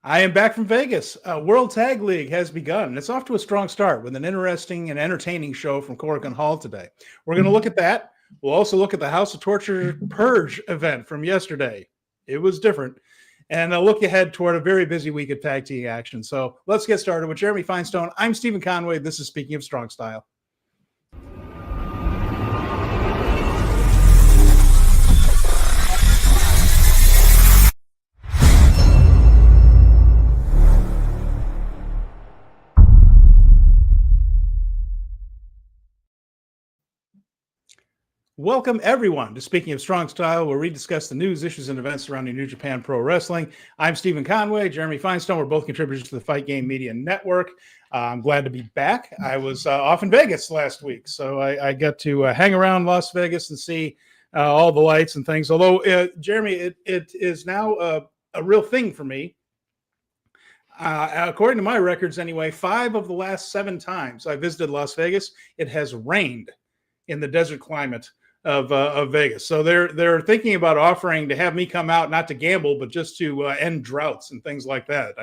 I am back from Vegas. World Tag League has begun, and it's off to a strong start with an interesting and entertaining show from Corrigan Hall today. We're going to look at that. We'll also look at the House of Torture Purge event from yesterday. It was different. And a look ahead toward a very busy week of tag team action. So let's get started with Jeremy Finestone. I'm Stephen Conway. This is Speaking of Strong Style. Welcome, everyone, to Speaking of Strong Style, where we discuss the news, issues, and events surrounding New Japan Pro Wrestling. I'm Stephen Conway, Jeremy Finestone. We're both contributors to the Fight Game Media Network. I'm glad to be back. I was off in Vegas last week, so I got to hang around Las Vegas and see all the lights and things. Although, Jeremy, it is now a real thing for me. According to my records anyway, 5 of the last 7 times I visited Las Vegas, it has rained in the desert climate of Vegas. So they're thinking about offering to have me come out, not to gamble, but just to end droughts and things like that.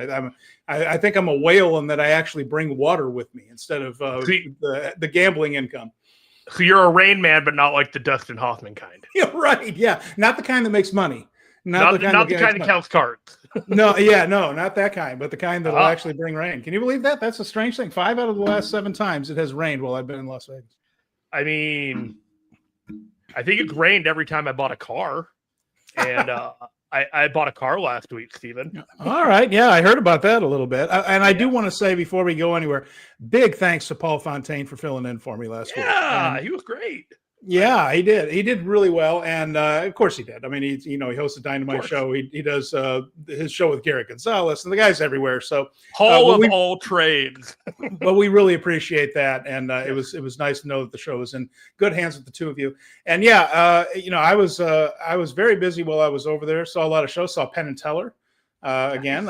I think I'm a whale in that I actually bring water with me instead of the gambling income. So you're a Rain Man, but not like the Dustin Hoffman kind. Yeah, right. Yeah, not the kind that makes money. Not the kind that counts cards. No, not that kind, but the kind that will actually bring rain. Can you believe that? That's a strange thing. 5 out of the last 7 times it has rained while I've been in Las Vegas. I mean, I think it's rained every time I bought a car, and I bought a car last week, Stephen. All right, yeah, I heard about that a little bit, and I do want to say before we go anywhere, big thanks to Paul Fontaine for filling in for me last week. Yeah, he was great. Yeah, he did. He did really well, and of course he did. I mean, he hosts a Dynamite show. He does his show with Garrett Gonzalez, and the guy's everywhere. So Hall of all trades. But we really appreciate that, and it was nice to know that the show was in good hands with the two of you. And yeah, I was very busy while I was over there. Saw a lot of shows. Saw Penn and Teller again.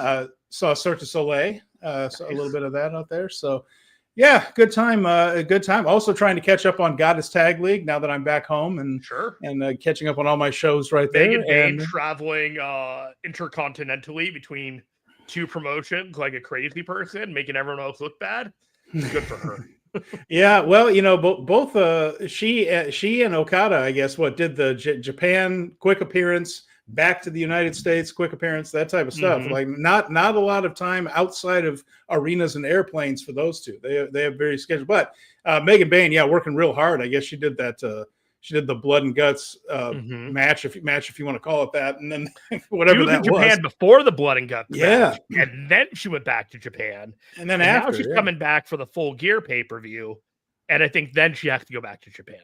Saw Cirque du Soleil. Saw a little bit of that out there. So. Yeah, good time. Good time. Also trying to catch up on Goddess Tag League now that I'm back home and catching up on all my shows right there. Megan Bain traveling intercontinentally between 2 promotions like a crazy person, making everyone else look bad. Good for her. Yeah, well, both she and Okada, I guess, did the Japan quick appearance, back to the United States, quick appearance, that type of stuff. Mm-hmm. Like not a lot of time outside of arenas and airplanes for those two. They have very scheduled. But Megan Bain, working real hard. I guess she did that. She did the blood and guts match, if you want to call it that, and then whatever that was. Japan before the blood and guts match, and then she went back to Japan, and then now she's coming back for the Full Gear pay-per-view, and I think then she has to go back to Japan.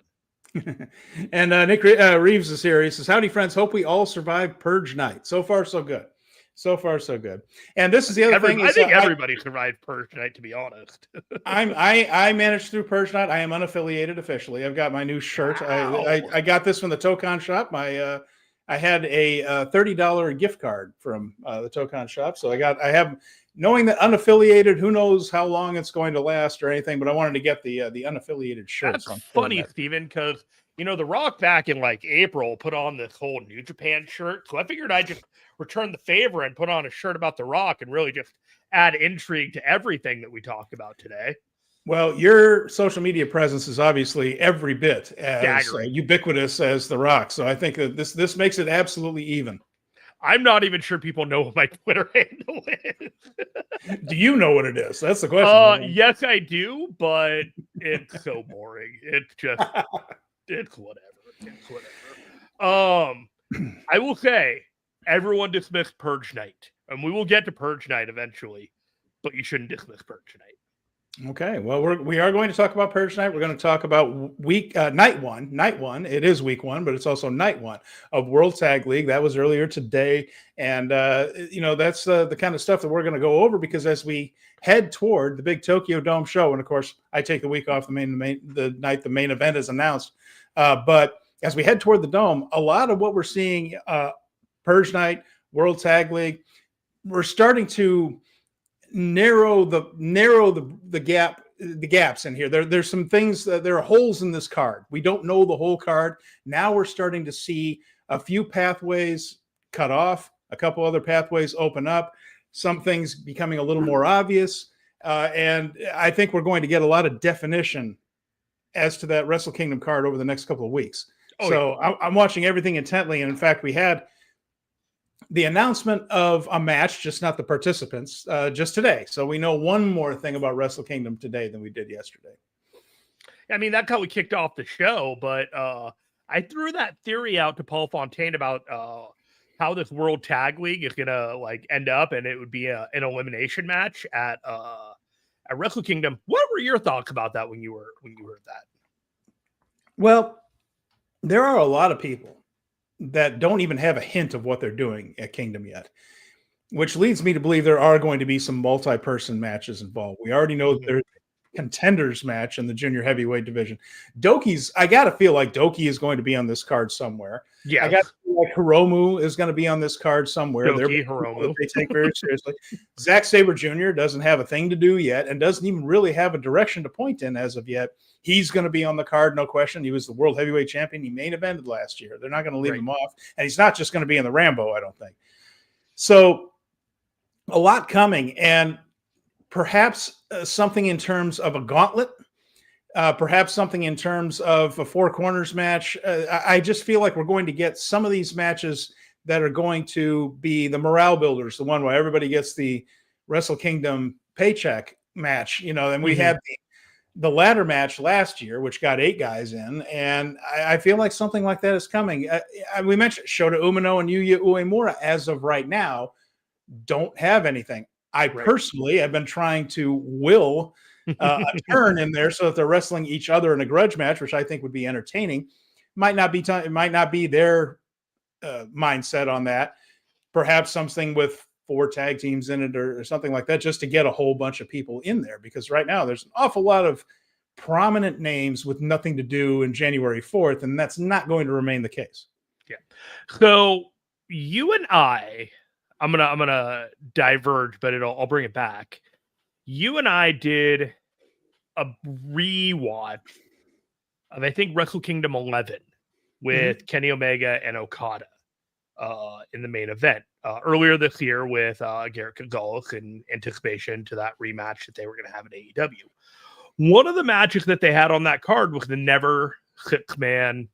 And Nick Reeves is here. He says, "Howdy, friends. Hope we all survive Purge night. So far, so good. So far, so good." And this is the other thing. I think everybody survived Purge night, to be honest. I managed through Purge night. I am unaffiliated officially. I've got my new shirt. Wow. I got this from the Tokon shop. I had a $30 gift card from the Tokon shop. So I have. Knowing that unaffiliated, who knows how long it's going to last or anything, but I wanted to get the unaffiliated shirt. That's funny, Stephen, because The Rock back in like April put on this whole New Japan shirt. So I figured I'd just return the favor and put on a shirt about The Rock and really just add intrigue to everything that we talk about today. Well, your social media presence is obviously every bit as ubiquitous as The Rock. So I think that this makes it absolutely even. I'm not even sure people know what my Twitter handle is. Do you know what it is? That's the question. Yes, I do, but it's so boring. It's just, it's whatever. I will say, everyone dismissed Purge night, and we will get to Purge night eventually, but you shouldn't dismiss Purge night. Okay, well, we are going to talk about Purge night. We're going to talk about night one. It is week 1, but it's also night 1 of World Tag League. That was earlier today, and that's the kind of stuff that we're going to go over because as we head toward the big Tokyo Dome show, and of course, I take the week off the night the main event is announced. But as we head toward the Dome, a lot of what we're seeing, Purge night, World Tag League, we're starting to narrow the gaps in here. There's some things there are holes in this card. We don't know the whole card. Now we're starting to see a few pathways cut off, a couple other pathways open up. some things becoming a little more obvious. And I think we're going to get a lot of definition as to that Wrestle Kingdom card over the next couple of weeks. I'm watching everything intently. And in fact, we had the announcement of a match, just not the participants, just today. So we know one more thing about Wrestle Kingdom today than we did yesterday. I mean, that's how we kicked off the show, but I threw that theory out to Paul Fontaine about how this World Tag League is gonna like end up, and it would be an elimination match at Wrestle Kingdom. What were your thoughts about that when you heard that? Well, there are a lot of people that don't even have a hint of what they're doing at Kingdom yet, which leads me to believe there are going to be some multi-person matches involved. We already know that there's a contenders match in the junior heavyweight division. I got to feel like Doki is going to be on this card somewhere. Yeah, I got to feel like Hiromu is going to be on this card somewhere. Hiromu. They take very seriously. Zack Sabre Jr. doesn't have a thing to do yet and doesn't even really have a direction to point in as of yet. He's going to be on the card, no question. He was the world heavyweight champion. He main evented last year. They're not going to leave him off. And he's not just going to be in the Rambo, I don't think. So a lot coming. And perhaps something in terms of a gauntlet, perhaps something in terms of a four corners match. I just feel like we're going to get some of these matches that are going to be the morale builders, the one where everybody gets the Wrestle Kingdom paycheck match, and we had the ladder match last year, which got 8 guys in, and I feel like something like that is coming. We mentioned Shota Umino and Yuya Uemura as of right now don't have anything. I personally have been trying to will a turn in there so that they're wrestling each other in a grudge match, which I think would be entertaining. It might not be their mindset on that. Perhaps something with 4 tag teams in it or something like that, just to get a whole bunch of people in there. Because right now there's an awful lot of prominent names with nothing to do in January 4th, and that's not going to remain the case. Yeah. So you and I'm gonna diverge, but I'll bring it back. You and I did a rewatch of, I think, Wrestle Kingdom 11 with Kenny Omega and Okada in the main event earlier this year with Garrett Gonzalez in anticipation to that rematch that they were going to have at AEW. One of the matches that they had on that card was the never 6-man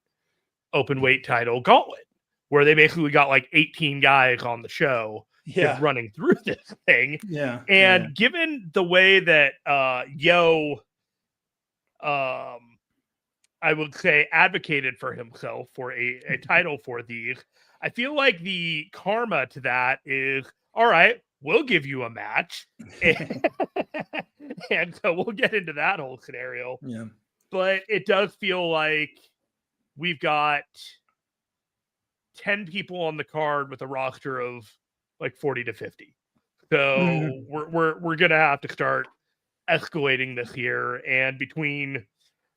open weight title gauntlet, where they basically got like 18 guys on the show just running through this thing. Yeah. And given the way that I would say advocated for himself for a title for these, I feel like the karma to that is, all right, we'll give you a match. And so we'll get into that whole scenario. Yeah. But it does feel like we've got 10 people on the card with a roster of like 40 to 50. So we're going to have to start escalating this year. And between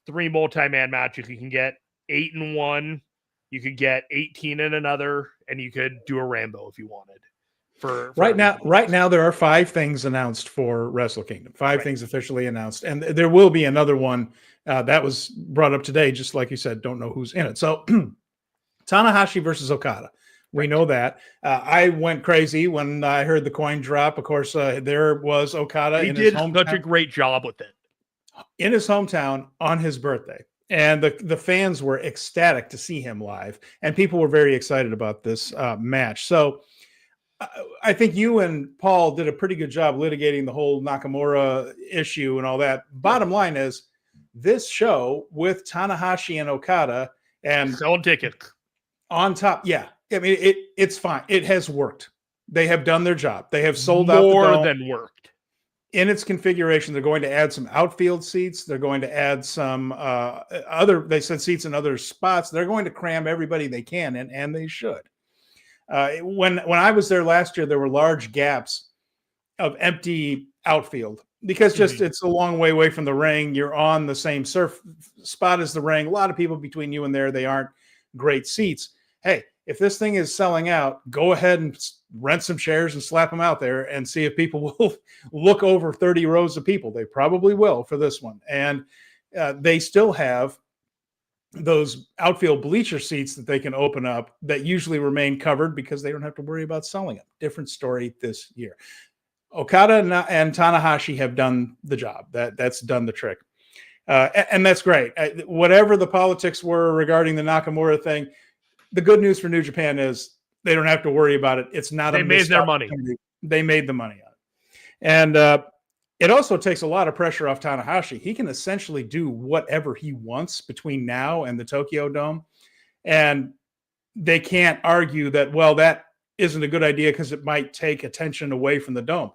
3 multi-man matches, you can get 8 in one, you could get 18 in another, and you could do a Rambo if you wanted. For right now, there are 5 things announced for Wrestle Kingdom. 5 things officially announced, and there will be another one that was brought up today. Just like you said, don't know who's in it. So Tanahashi versus Okada. We know that. I went crazy when I heard the coin drop. Of course, there was Okada. He did such a great job with it. In his hometown on his birthday. And the fans were ecstatic to see him live. And people were very excited about this match. So I think you and Paul did a pretty good job litigating the whole Nakamura issue and all that. Bottom line is, this show with Tanahashi and Okada and selling tickets on top. Yeah. I mean, it's fine. It has worked. They have done their job. They have sold out more than worked. In its configuration. They're going to add some outfield seats. They're going to add some they said seats in other spots. They're going to cram everybody they can, and they should. When I was there last year, there were large gaps of empty outfield because it's a long way away from the ring. You're on the same spot as the ring. A lot of people between you and there. They aren't great seats. Hey, if this thing is selling out, go ahead and rent some chairs and slap them out there and see if people will look over 30 rows of people. They probably will for this one. And they still have those outfield bleacher seats that they can open up that usually remain covered because they don't have to worry about selling them. Different story this year. Okada and Tanahashi have done the job. That's done the trick. And that's great. Whatever the politics were regarding the Nakamura thing, the good news for New Japan is they don't have to worry about it. It's not They a made missed their money. opportunity. They made the money on it. And it also takes a lot of pressure off Tanahashi. He can essentially do whatever he wants between now and the Tokyo Dome. And they can't argue that, well, that isn't a good idea because it might take attention away from the Dome.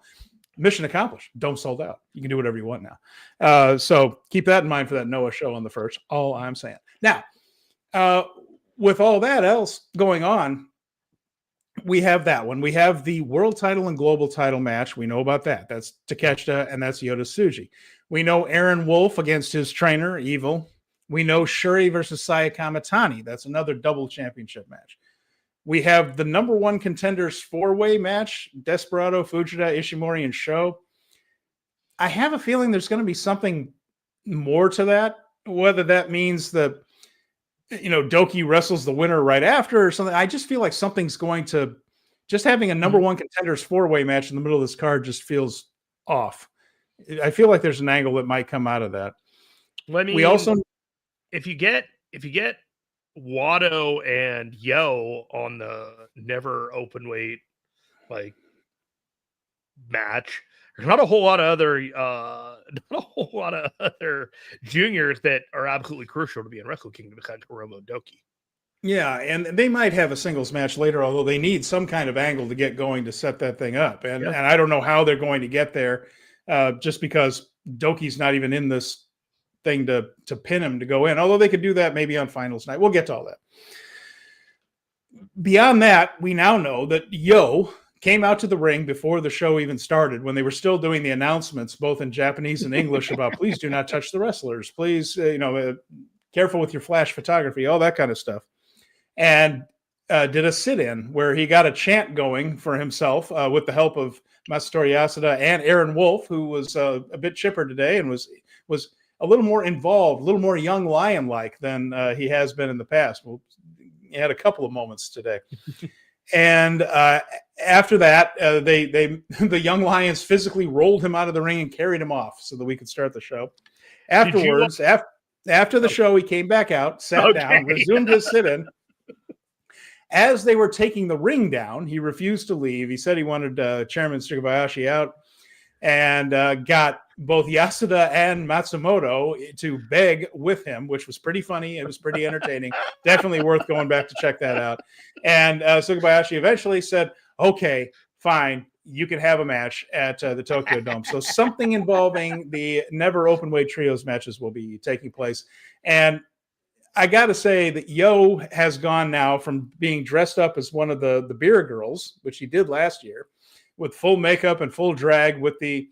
Mission accomplished. Dome sold out. You can do whatever you want now. So keep that in mind for that Noah show on the 1st. All I'm saying. Now, with all that else going on, we have that one. We have the world title and global title match. We know about that. That's Takeshita and that's Yota Tsuji. We know Aaron Wolf against his trainer, Evil. We know Shuri versus Saya Kamitani. That's another double championship match. We have the number one contenders 4-way match, Desperado, Fujita, Ishimori, and Sho. I have a feeling there's going to be something more to that, whether that means that, Doki wrestles the winner right after or something. I just feel like something's going to, just having a number one contenders 4-way match in the middle of this card just feels off. I feel like there's an angle that might come out of that. We also, if you get Watto and Yo on the never open weight match, there's not a whole lot of other juniors that are absolutely crucial to be in Wrestle Kingdom besides Hiromu and Doki. Yeah, and they might have a singles match later, although they need some kind of angle to get going to set that thing up. And I don't know how they're going to get there, just because Doki's not even in this thing to pin him to go in, although they could do that maybe on finals night. We'll get to all that. Beyond that, we now know that Yo came out to the ring before the show even started, when they were still doing the announcements, both in Japanese and English, about please do not touch the wrestlers. Please, careful with your flash photography, all that kind of stuff. And did a sit-in where he got a chant going for himself with the help of Masatori Yasuda and Aaron Wolf, who was a bit chipper today and was a little more involved, a little more young lion-like than he has been in the past. Well, he had a couple of moments today. And after that, the young lions physically rolled him out of the ring and carried him off so that we could start the show. Afterwards, after the show, he came back out, sat down, resumed his sit-in. As they were taking the ring down, he refused to leave. He said he wanted Chairman Tsukubayashi out, and got both Yasuda and Matsumoto to beg with him, which was pretty funny. It was pretty entertaining. Definitely worth going back to check that out. And Tsukubayashi eventually said, okay, fine, you can have a match at the Tokyo Dome. So something involving the never open weight trios matches will be taking place. And I got to say that Yo has gone now from being dressed up as one of the beer girls, which he did last year, with full makeup and full drag, with the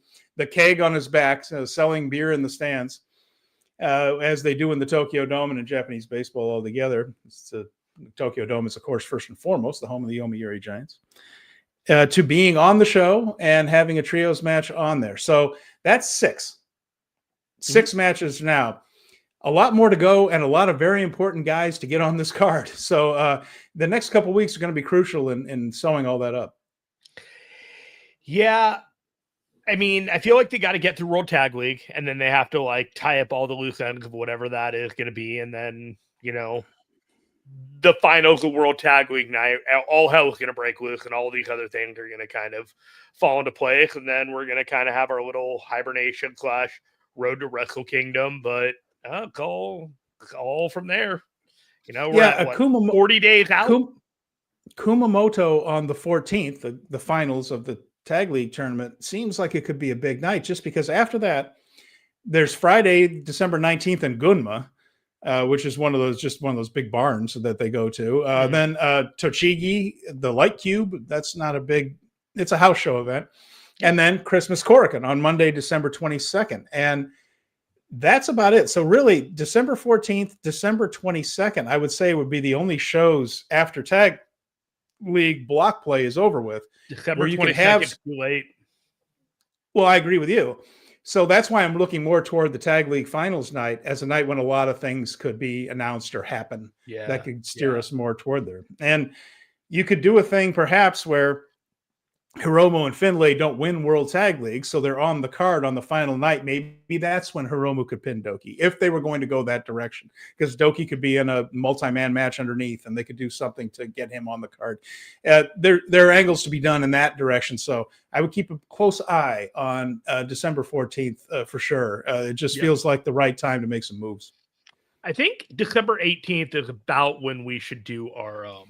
keg on his back, selling beer in the stands, as they do in the Tokyo Dome and in Japanese baseball altogether. Tokyo Dome is, of course, first and foremost the home of the Yomiuri Giants. To being on the show and having a trios match on there. So that's 6. 6 matches now. A lot more to go and a lot of very important guys to get on this card. So the next couple of weeks are going to be crucial in sewing all that up. Yeah. I mean, I feel like they got to get through World Tag League, and then they have to tie up all the loose ends of whatever that is going to be. And then, the finals of World Tag League night, all hell is going to break loose, and all these other things are going to kind of fall into place. And then we're going to kind of have our little hibernation / road to Wrestle Kingdom, but all from there. We're at 40 days out. Kumamoto on the 14th, the finals of the Tag League tournament, seems like it could be a big night, just because after that, there's Friday, December 19th in Gunma, which is one of those big barns that they go to. Then Tochigi, the Light Cube, that's not a big, it's a house show event. And then Christmas Korakuen on Monday, December 22nd. And that's about it. So really, December 14th, December 22nd, I would say would be the only shows after Tag League block play is over with. December 22nd is too late. Well, I agree with you. So that's why I'm looking more toward the Tag League finals night as a night when a lot of things could be announced or happen that could steer us more toward there. And you could do a thing perhaps where Hiromu and Finlay don't win World Tag League, so they're on the card on the final night. Maybe that's when Hiromu could pin Doki, if they were going to go that direction, because Doki could be in a multi-man match underneath, and they could do something to get him on the card. There are angles to be done in that direction, so I would keep a close eye on December 14th for sure. It just feels like the right time to make some moves. I think December 18th is about when we should do our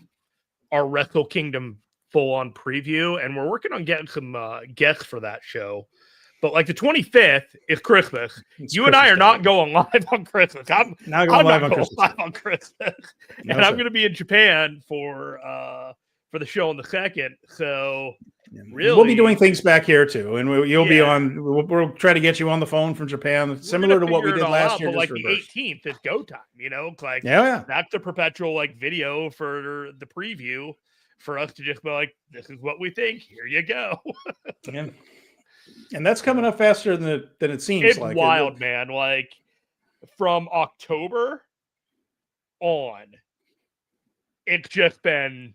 Wrestle Kingdom full-on preview, and we're working on getting some guests for that show. But like the 25th is Christmas. You and I are not going live on Christmas. I'm not going live on Christmas. And I'm going to be in Japan for the show on the 2nd. So really, we'll be doing things back here too, and you'll be on. We'll try to get you on the phone from Japan, similar to what we did last year. But like the 18th is go time, like that's the perpetual like video for the preview for us to just be like, this is what we think. Here you go. And that's coming up faster than it seems. It's like wild, man. Like from October on, it's just been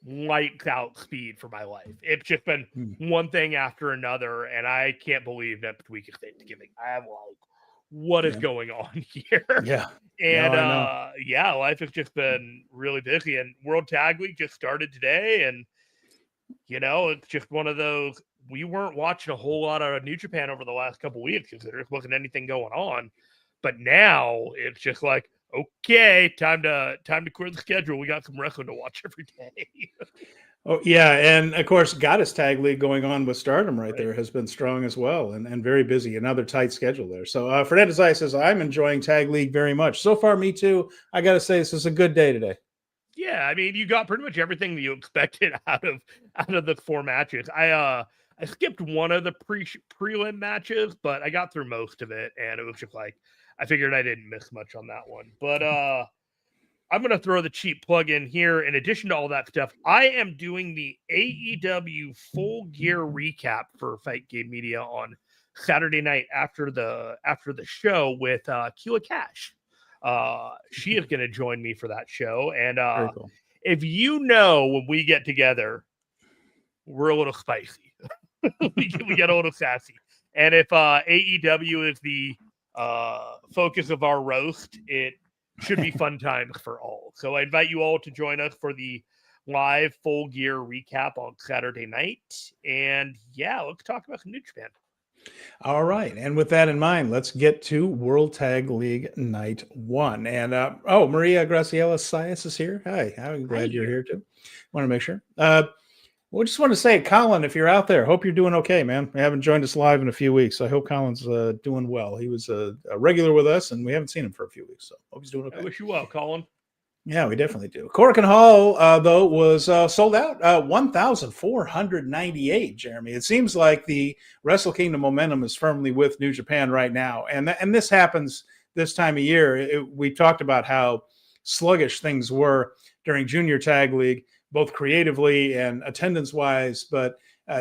lights out speed for my life. It's just been one thing after another, and I can't believe next week is Thanksgiving. I have like, what is going on here? Yeah. And life has just been really busy, and World Tag League just started today, and it's just one of those. We weren't watching a whole lot of New Japan over the last couple of weeks because there just wasn't anything going on. But now it's just like, okay, time to clear the schedule. We got some wrestling to watch every day. Oh yeah, and of course, Goddess Tag League going on with Stardom right there has been strong as well, and very busy. Another tight schedule there. So Fernandez I says, I'm enjoying Tag League very much. So far, me too. I got to say, this is a good day today. Yeah, I mean, you got pretty much everything that you expected out of the 4 matches. I skipped one of the prelim matches, but I got through most of it, and it was just like I figured I didn't miss much on that one. But I'm going to throw the cheap plug in here. In addition to all that stuff, I am doing the AEW Full Gear recap for Fight Game Media on Saturday night after the show with Keila Cash. She is going to join me for that show. And cool. If when we get together, we're a little spicy. we get a little sassy. And if AEW is the focus of our roast, it should be fun times for all. So I invite you all to join us for the live Full Gear recap on Saturday night. And let's talk about some New Japan. All right. And with that in mind, let's get to World Tag League Night 1. And Maria Graciela Saez is here. Hi. I'm glad you're here too. Want to make sure. We just want to say, Colin, if you're out there, hope you're doing okay, man. We haven't joined us live in a few weeks. So I hope Colin's doing well. He was a regular with us, and we haven't seen him for a few weeks. So hope he's doing okay. I wish you well, Colin. Yeah, we definitely do. Korakuen Hall, though, was sold out, 1,498, Jeremy. It seems like the Wrestle Kingdom momentum is firmly with New Japan right now. And this happens this time of year. We talked about how sluggish things were during Junior Tag League, both creatively and attendance-wise. But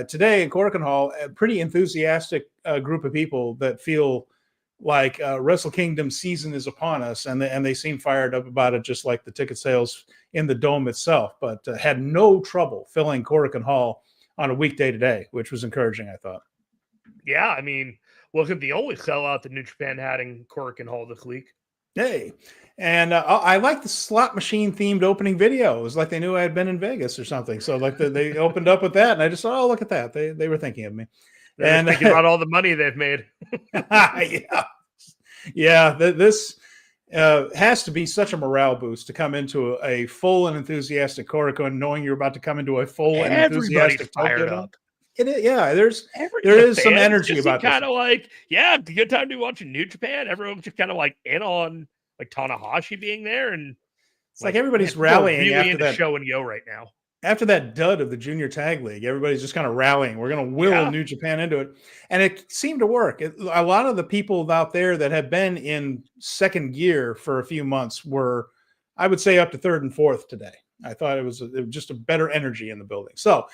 today in Korakuen Hall, a pretty enthusiastic group of people that feel like Wrestle Kingdom season is upon us, and they seem fired up about it, just like the ticket sales in the Dome itself, but had no trouble filling Korakuen Hall on a weekday today, which was encouraging, I thought. Yeah, I mean, wasn't the only sellout that New Japan had in Korakuen Hall this week. Hey, and I like the slot machine themed opening video. It was like they knew I had been in Vegas or something. So like they opened up with that, and I just thought, oh, look at that. They were thinking of me. And thinking about all the money they've made. This has to be such a morale boost to come into a full and enthusiastic Korakuen, knowing you're about to come into a full and enthusiastic fired up. It is, yeah. There is some energy about this. Kind of like, it's a good time to be watching New Japan. Everyone's just kind of like in on like Tanahashi being there, and it's like everybody's rallying really after into that show and go right now. After that dud of the Junior Tag League, everybody's just kind of rallying. We're going to will New Japan into it. And it seemed to work. A lot of the people out there that have been in second gear for a few months were, I would say, up to third and fourth today. I thought it was just a better energy in the building. So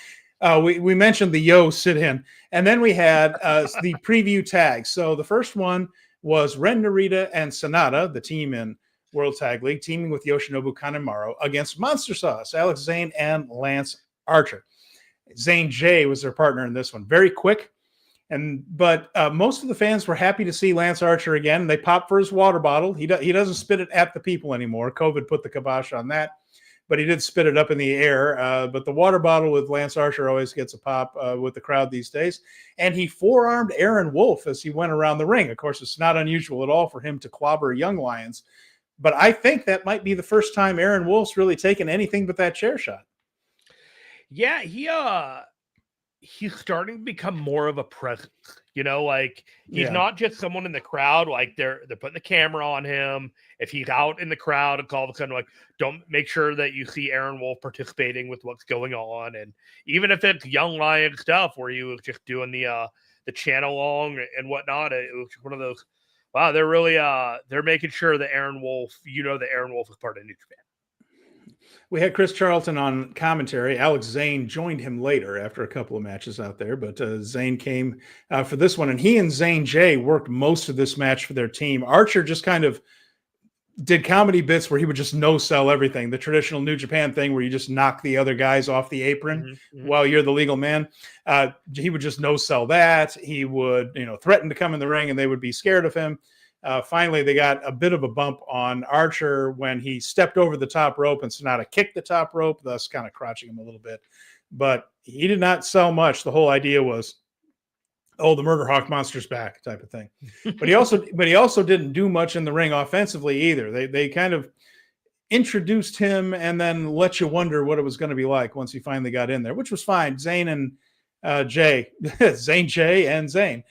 we mentioned the Yo sit-in, and then we had the preview tags. So the first one was Ren Narita and Sonata, the team in World Tag League, teaming with Yoshinobu Kanemaru against Monster Sauce, Alex Zane, and Lance Archer. Zane J was their partner in this one. Very quick. But most of the fans were happy to see Lance Archer again. They popped for his water bottle. He doesn't spit it at the people anymore. COVID put the kibosh on that, but he did spit it up in the air. But the water bottle with Lance Archer always gets a pop with the crowd these days. And he forearmed Aaron Wolf as he went around the ring. Of course, it's not unusual at all for him to clobber young lions. But I think that might be the first time Aaron Wolf's really taken anything but that chair shot. Yeah, he's starting to become more of a presence, like he's not just someone in the crowd. Like they're putting the camera on him. If he's out in the crowd, it's all of a sudden like, don't make sure that you see Aaron Wolf participating with what's going on. And even if it's young lion stuff where he was just doing the channel along and whatnot, it was one of those, wow, they're really they're making sure that Aaron Wolf, that Aaron Wolf is part of New Japan. We had Chris Charlton on commentary. Alex Zane joined him later after a couple of matches out there, but Zane came for this one, and he and Zane J worked most of this match for their team. Archer just kind of did comedy bits where he would just no-sell everything, the traditional New Japan thing where you just knock the other guys off the apron while you're the legal man. He would just no-sell that. He would, threaten to come in the ring, and they would be scared of him. Finally, they got a bit of a bump on Archer when he stepped over the top rope and Sonata kicked the top rope, thus kind of crotching him a little bit. But he did not sell much. The whole idea was, oh, the Murder Hawk monster's back type of thing. But he also didn't do much in the ring offensively either. They kind of introduced him and then let you wonder what it was going to be like once he finally got in there, which was fine. Zane and Zane J and Zane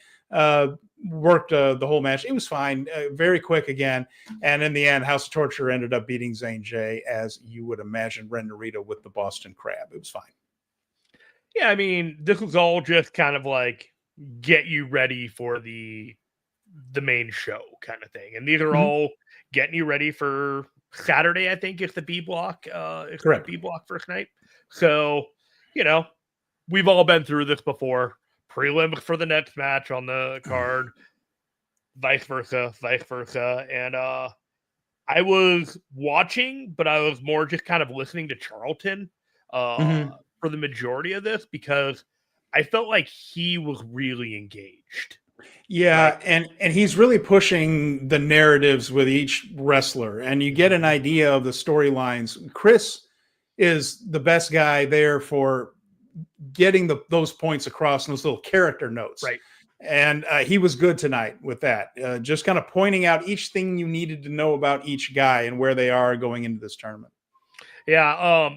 worked the whole match. It was fine, very quick again. And in the end, House of Torture ended up beating Zane J, as you would imagine Ren Narita with the Boston Crab. It was fine. Yeah, I mean, this was all just kind of like get you ready for the main show kind of thing. And these are all getting you ready for Saturday, I think, is the B block. Correct. The B block first night. So, we've all been through this before. Prelim for the next match on the card, vice versa. And I was watching, but I was more just kind of listening to Charlton for the majority of this because I felt like he was really engaged. Yeah, and he's really pushing the narratives with each wrestler, and you get an idea of the storylines. Chris is the best guy there for getting those points across and those little character notes. Right. And he was good tonight with that. Just kind of pointing out each thing you needed to know about each guy and where they are going into this tournament. Yeah.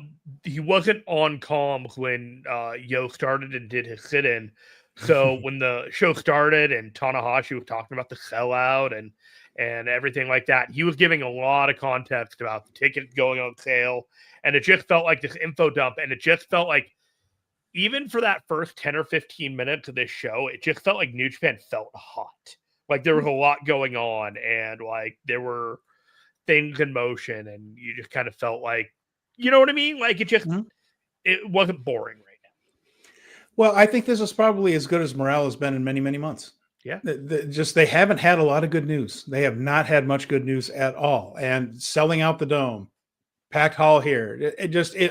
He wasn't on comms when Yo started and did his sit-in. So when the show started and Tanahashi was talking about the sellout and everything like that, he was giving a lot of context about the tickets going on sale. And it just felt like this info dump. And it just felt like, even for that first 10 or 15 minutes of this show, it just felt like New Japan felt hot. Like there was a lot going on and like there were things in motion and you just kind of felt like, you know what I mean? Like it just, it wasn't boring right now. Well, I think this is probably as good as morale has been in many, many months. Yeah. They haven't had a lot of good news. They have not had much good news at all. And selling out the Dome, packed hall here.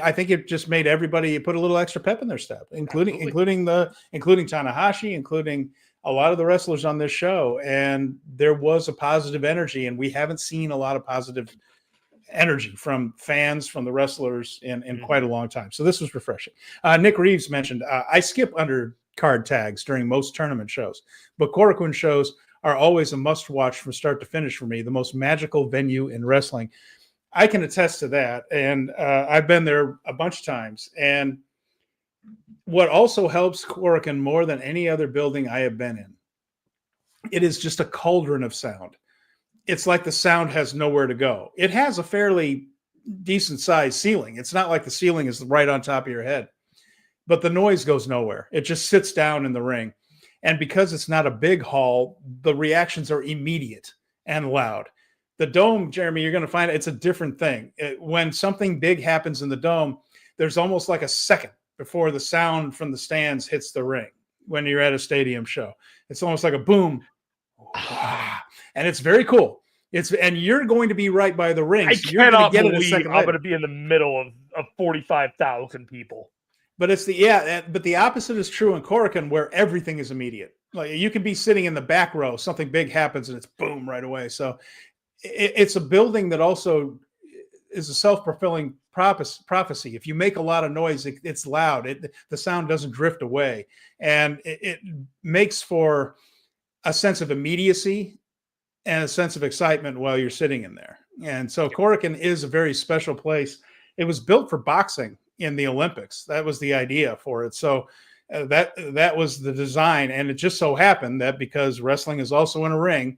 I think it just made everybody put a little extra pep in their step, including Tanahashi, including a lot of the wrestlers on this show. And there was a positive energy, and we haven't seen a lot of positive energy from fans, from the wrestlers in quite a long time. So this was refreshing. Nick Reeves mentioned, I skip under card tags during most tournament shows, but Korakuen shows are always a must watch from start to finish for me, the most magical venue in wrestling. I can attest to that. And I've been there a bunch of times. And what also helps Korakuen more than any other building I have been in, it is just a cauldron of sound. It's like the sound has nowhere to go. It has a fairly decent sized ceiling. It's not like the ceiling is right on top of your head, but the noise goes nowhere. It just sits down in the ring. And because it's not a big hall, the reactions are immediate and loud. The Dome, Jeremy, you're going to find it's a different thing. When something big happens in the Dome, there's almost like a second before the sound from the stands hits the ring when you're at a stadium show. It's almost like a boom. And it's very cool. And you're going to be right by the ring. I cannot believe I'm going to be in the middle of 45,000 people. But but the opposite is true in Korakuen, where everything is immediate. Like you can be sitting in the back row, something big happens, and it's boom right away. So it's a building that also is a self-fulfilling prophecy. If you make a lot of noise, it's loud. The sound doesn't drift away, and it makes for a sense of immediacy and a sense of excitement while you're sitting in there. And so Korakuen is a very special place. It was built for boxing in the Olympics. That was the idea for it. So that was the design. And it just so happened that because wrestling is also in a ring,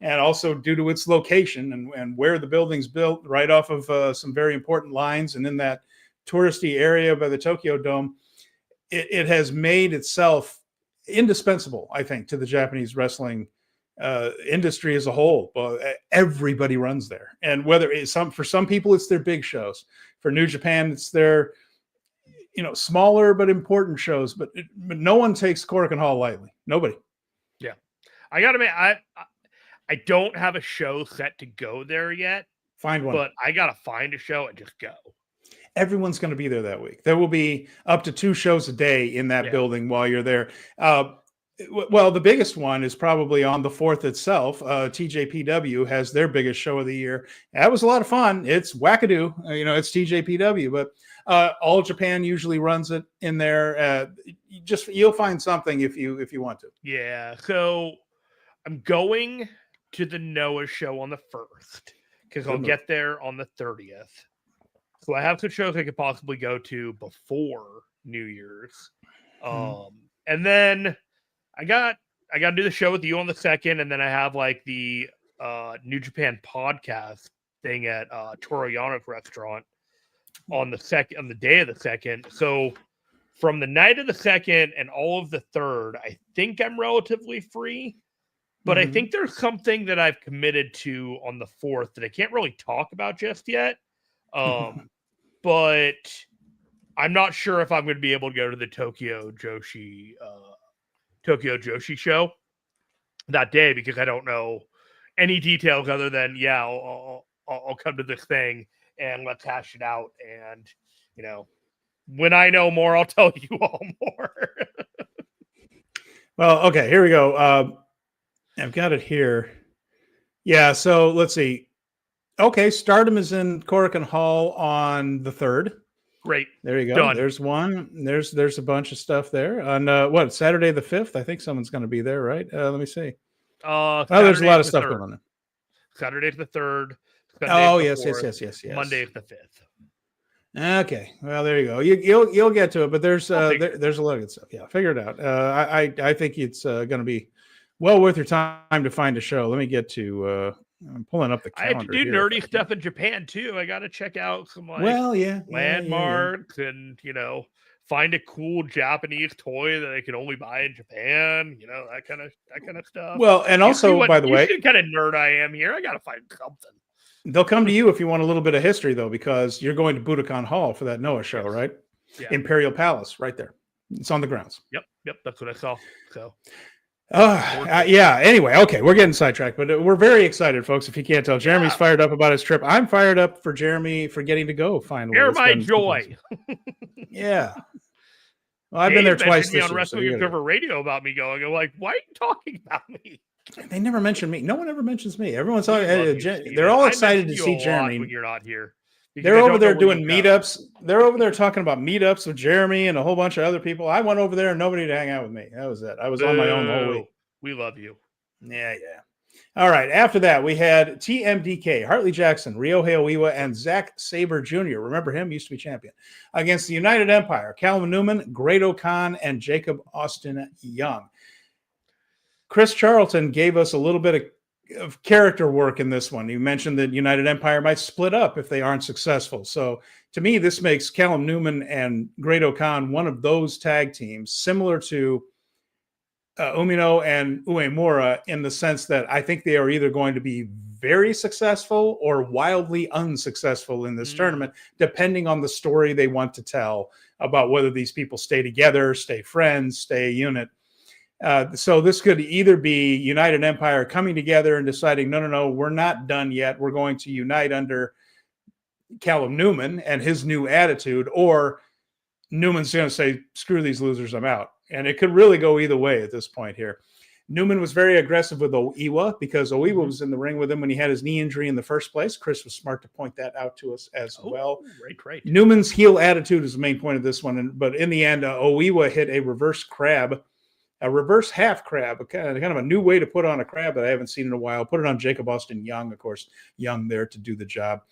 and also due to its location and where the building's built, right off of some very important lines and in that touristy area by the Tokyo Dome, it has made itself indispensable, I think, to the Japanese wrestling industry as a whole. Everybody runs there, and whether it's for some people it's their big shows, for New Japan it's their smaller but important shows, but no one takes Korakuen Hall lightly. Nobody. Yeah, I gotta admit, I don't have a show set to go there yet. Find one, but I gotta find a show and just go. Everyone's going to be there that week. There will be up to 2 shows a day in that building while you're there. Well, the biggest one is probably on the 4th itself. TJPW has their biggest show of the year. That was a lot of fun. It's wackadoo. It's TJPW, but All Japan usually runs it in there. You'll find something if you want to. Yeah. So I'm going to the Noah show on the 1st because I'll get there on the 30th. So I have some shows I could possibly go to before New Year's. And then I got to do the show with you on the 2nd, and then I have like the New Japan podcast thing at Toriyano's restaurant on the day of the 2nd. So from the night of the 2nd and all of the 3rd, I think I'm relatively free. But I think there's something that I've committed to on the 4th that I can't really talk about just yet. But I'm not sure if I'm going to be able to go to the Tokyo Joshi show that day because I don't know any details other than I'll come to this thing and let's hash it out. And when I know more, I'll tell you all more. Well, okay, here we go. I've got it here. Yeah, so let's see. Okay, Stardom is in Korakuen Hall on the 3rd. Great. There you go. Done. There's one. There's a bunch of stuff there. On Saturday the 5th? I think someone's going to be there, right? Let me see. There's a lot of stuff going on there. Saturday's the 3rd. Yes. Monday is the 5th. Okay. Well, there you go. You'll get to it, but there's a lot of good stuff. Yeah, figure it out. I think it's going to be well worth your time to find a show. Let me get to I'm pulling up the calendar. I have to do nerdy stuff in Japan too. I got to check out some landmarks and find a cool Japanese toy that I can only buy in Japan. That kind of stuff. Well, and also, by the way, what kind of nerd I am here. I got to find something. They'll come to you if you want a little bit of history, though, because you're going to Budokan Hall for that Noah show, right? Yeah. Imperial Palace, right there. It's on the grounds. Yep. That's what I saw. So. Anyway, okay, we're getting sidetracked, but we're very excited, folks. If you can't tell, Jeremy's fired up about his trip. I'm fired up for Jeremy for getting to go finally. Share my joy. Yeah. Well, I've been there twice this on Wrestling Observer Radio about me going. I'm like, why are you talking about me? They never mention me. No one ever mentions me. Everyone's they're all excited to see Jeremy when you're not here. They're over there doing meetups. They're over there talking about meetups with Jeremy and a whole bunch of other people. I went over there and nobody to hang out with me. That was it. I was on my own the whole week. We love you. Yeah. All right. After that, we had TMDK, Hartley Jackson, Ryohei Oiwa, and Zack Sabre Jr. Remember him? Used to be champion. Against the United Empire, Callum Newman, Grado Khan, and Jacob Austin Young. Chris Charlton gave us a little bit of character work in this one. You mentioned that United Empire might split up if they aren't successful. So to me, this makes Callum Newman and Grado Khan one of those tag teams, similar to Umino and Uemura, in the sense that I think they are either going to be very successful or wildly unsuccessful in this tournament, depending on the story they want to tell about whether these people stay together, stay friends, stay a unit. So this could either be United Empire coming together and deciding, no, we're not done yet. We're going to unite under Callum Newman and his new attitude, or Newman's going to say, screw these losers, I'm out. And it could really go either way at this point here. Newman was very aggressive with Oiwa because Oiwa was in the ring with him when he had his knee injury in the first place. Chris was smart to point that out to us as well. Right. Newman's heel attitude is the main point of this one. But in the end, Oiwa hit a reverse crab, a reverse half crab, kind of a new way to put on a crab that I haven't seen in a while. Put it on Jacob Austin Young, of course, Young there to do the job.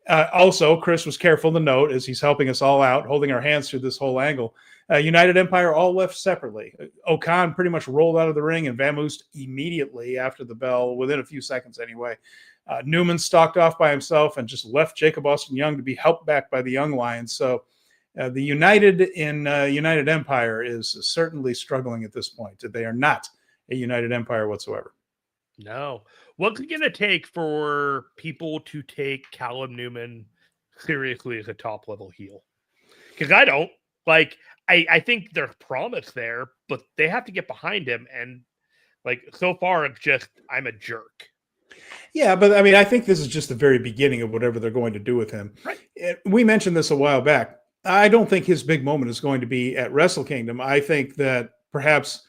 Also, Chris was careful to note, as he's helping us all out, holding our hands through this whole angle, United Empire all left separately. Okan pretty much rolled out of the ring and vamoosed immediately after the bell, within a few seconds anyway. Newman stalked off by himself and just left Jacob Austin Young to be helped back by the Young Lions. So the United in United Empire is certainly struggling at this point. They are not a United Empire whatsoever. No. What's it going to take for people to take Callum Newman seriously as a top-level heel? Because I don't. Like, I think there's promise there, but they have to get behind him. And, like, so far, it's just, I'm a jerk. Yeah, but, I mean, I think this is just the very beginning of whatever they're going to do with him. Right. We mentioned this a while back. I don't think his big moment is going to be at Wrestle Kingdom. I think that perhaps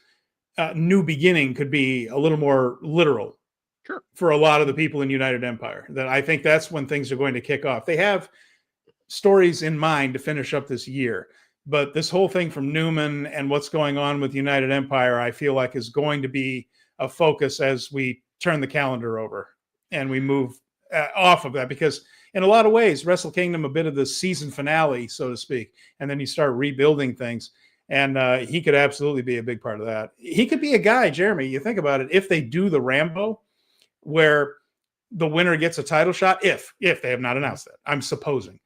New Beginning could be a little more literal. Sure. For a lot of the people in United Empire. That I think that's when things are going to kick off. They have stories in mind to finish up this year, but this whole thing from Newman and what's going on with United Empire, I feel like is going to be a focus as we turn the calendar over and we move off of that, because in a lot of ways, Wrestle Kingdom, a bit of the season finale, so to speak, and then you start rebuilding things. And he could absolutely be a big part of that. He could be a guy, Jeremy, you think about it, if they do the Rambo, where the winner gets a title shot, if they have not announced that, I'm supposing.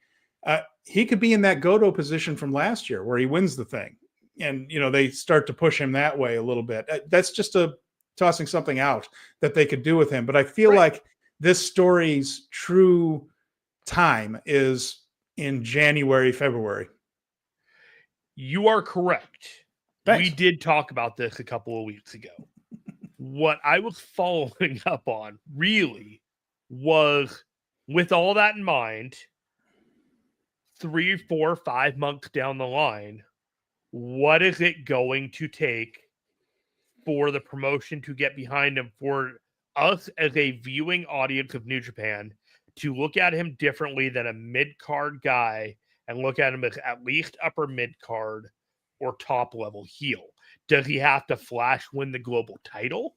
He could be in that Goto position from last year where he wins the thing. And, they start to push him that way a little bit. That's just tossing something out that they could do with him. But I feel like this story's true time is in January, February. You are correct. Thanks. We did talk about this a couple of weeks ago. What I was following up on really was, with all that in mind, 3, 4, 5 months down the line, what is it going to take for the promotion to get behind him, for us as a viewing audience of New Japan to look at him differently than a mid-card guy and look at him as at least upper mid-card or top-level heel? Does he have to flash win the global title?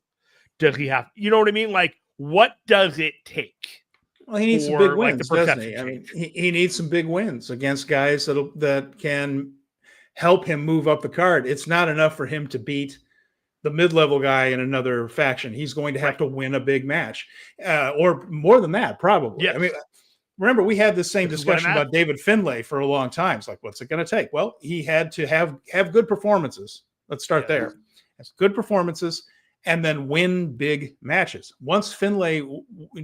Does he have, you know what I mean? Like, what does it take? Well, he needs some big wins, doesn't he? I mean, he needs some big wins against guys that can help him move up the card. It's not enough for him to beat the mid-level guy in another faction. He's going to have to win a big match, or more than that, probably. Yes. I mean, remember, we had this same discussion about David Finlay for a long time. It's like, what's it going to take? Well, he had to have good performances. Let's start there. Has good performances, and then win big matches. Once Finlay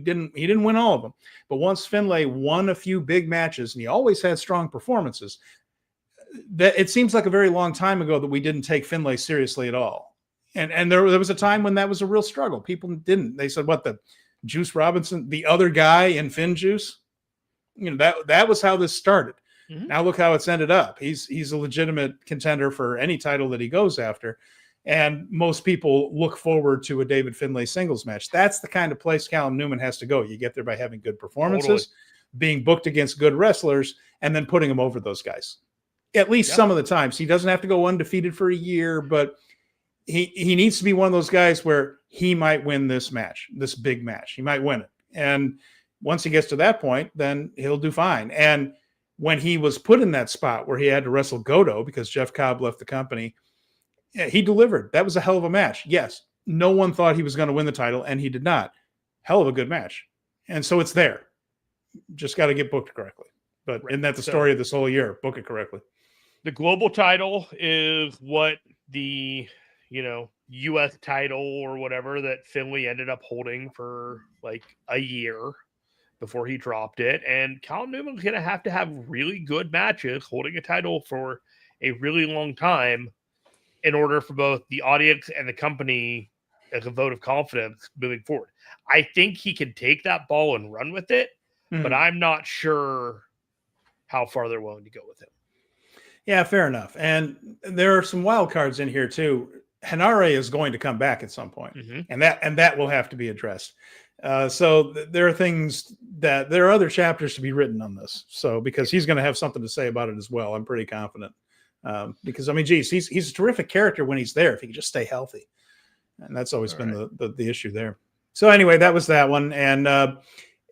didn't win all of them, but once Finlay won a few big matches, and he always had strong performances, that it seems like a very long time ago that we didn't take Finlay seriously at all. And there was a time when that was a real struggle. People didn't. They said, what, the Juice Robinson, the other guy in Finn Juice? That was how this started. Mm-hmm. Now look how it's ended up. He's a legitimate contender for any title that he goes after. And most people look forward to a David Finlay singles match. That's the kind of place Callum Newman has to go. You get there by having good performances, being booked against good wrestlers, and then putting them over those guys. At least some of the times. He doesn't have to go undefeated for a year, but he needs to be one of those guys where he might win this match, this big match. He might win it. And once he gets to that point, then he'll do fine. And when he was put in that spot where he had to wrestle Goto because Jeff Cobb left the company, he delivered. That was a hell of a match. Yes, no one thought he was going to win the title, and he did not. Hell of a good match. And so it's there. Just got to get booked correctly. But isn't that the story of this whole year? Book it correctly. The global title is what the, U.S. title or whatever that Finlay ended up holding for like a year before he dropped it. And Callum Newman's going to have really good matches holding a title for a really long time in order for both the audience and the company as a vote of confidence moving forward. I think he can take that ball and run with it, but I'm not sure how far they're willing to go with him. Yeah, fair enough. And there are some wild cards in here too. Hanare is going to come back at some point, Mm-hmm. and that will have to be addressed. So there are things that there are other chapters to be written on this. So because he's going to have something to say about it as well, I'm pretty confident. Because I mean, geez, he's a terrific character when he's there if he can just stay healthy, and that's always been the issue there. So anyway, that was that one, and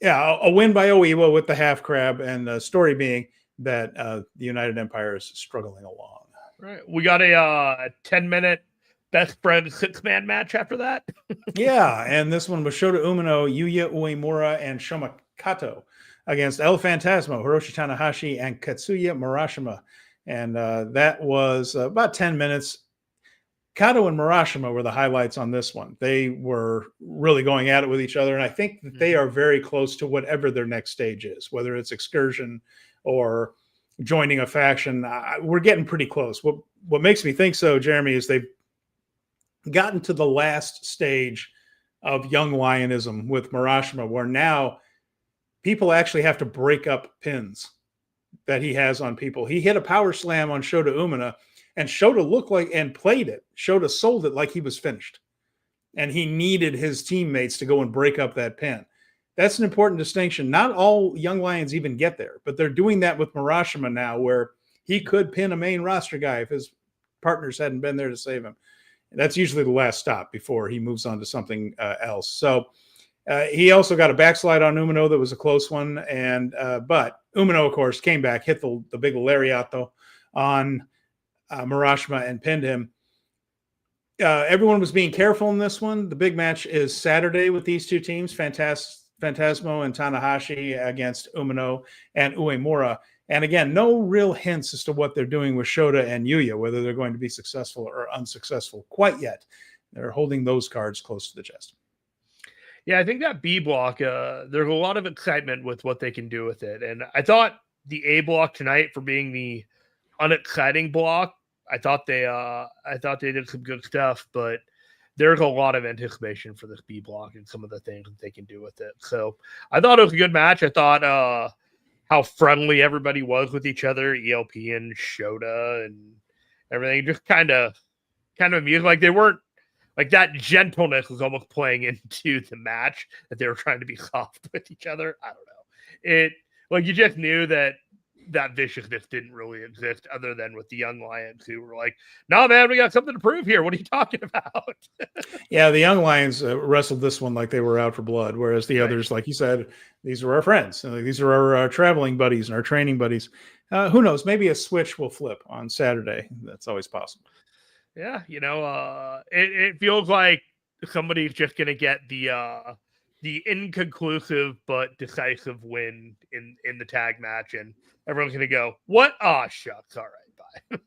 yeah, a win by Oiwa with the half crab, and the story being that the United Empire is struggling along. Right, we got a 10-minute best friend 6-man match after that. Yeah, and this one was Shota Umino, Yuya Uemura, and Shoma Kato against El Phantasmo, Hiroshi Tanahashi, and Katsuya Murashima. And that was about 10 minutes. Kato and Murashima were the highlights on this one. They were really going at it with each other, and I think that they are very close to whatever their next stage is, whether it's excursion or joining a faction. We're getting pretty close. What makes me think so, Jeremy, is they've gotten to the last stage of young lionism with Murashima, where now people actually have to break up pins that he has on people. He hit a power slam on Shota Umino, and Shota looked like and played it. Shota sold it like he was finished, and he needed his teammates to go and break up that pin. That's an important distinction. Not all young lions even get there, but they're doing that with Murashima now, where he could pin a main roster guy if his partners hadn't been there to save him. That's usually the last stop before he moves on to something else. So he also got a backslide on Umino that was a close one, and but Umino, of course, came back, hit the big lariato on Murashima and pinned him. Everyone was being careful in this one. The big match is Saturday with these two teams, Phantasmo and Tanahashi against Umino and Uemura. And again, no real hints as to what they're doing with Shota and Yuya, whether they're going to be successful or unsuccessful quite yet. They're holding those cards close to the chest. Yeah, I think that B block, there's a lot of excitement with what they can do with it. And I thought the A block tonight, for being the unexciting block, I thought they did some good stuff, but there's a lot of anticipation for this B block and some of the things that they can do with it. So I thought it was a good match. I thought how friendly everybody was with each other, ELP and Shota and everything, just kind of amused. Like they weren't, like that gentleness was almost playing into the match, that they were trying to be soft with each other. I don't know. It, like, you just knew that viciousness didn't really exist, other than with the young lions who were like, "No, man, we got something to prove here. What are you talking about?" Yeah, the young lions wrestled this one like they were out for blood, whereas the others, like you said, these are our friends. These are our traveling buddies and our training buddies. Who knows? Maybe a switch will flip on Saturday. That's always possible. Yeah, it feels like somebody's just going to get the inconclusive but decisive win in the tag match, and everyone's going to go, "What? Ah, shucks. All right, bye."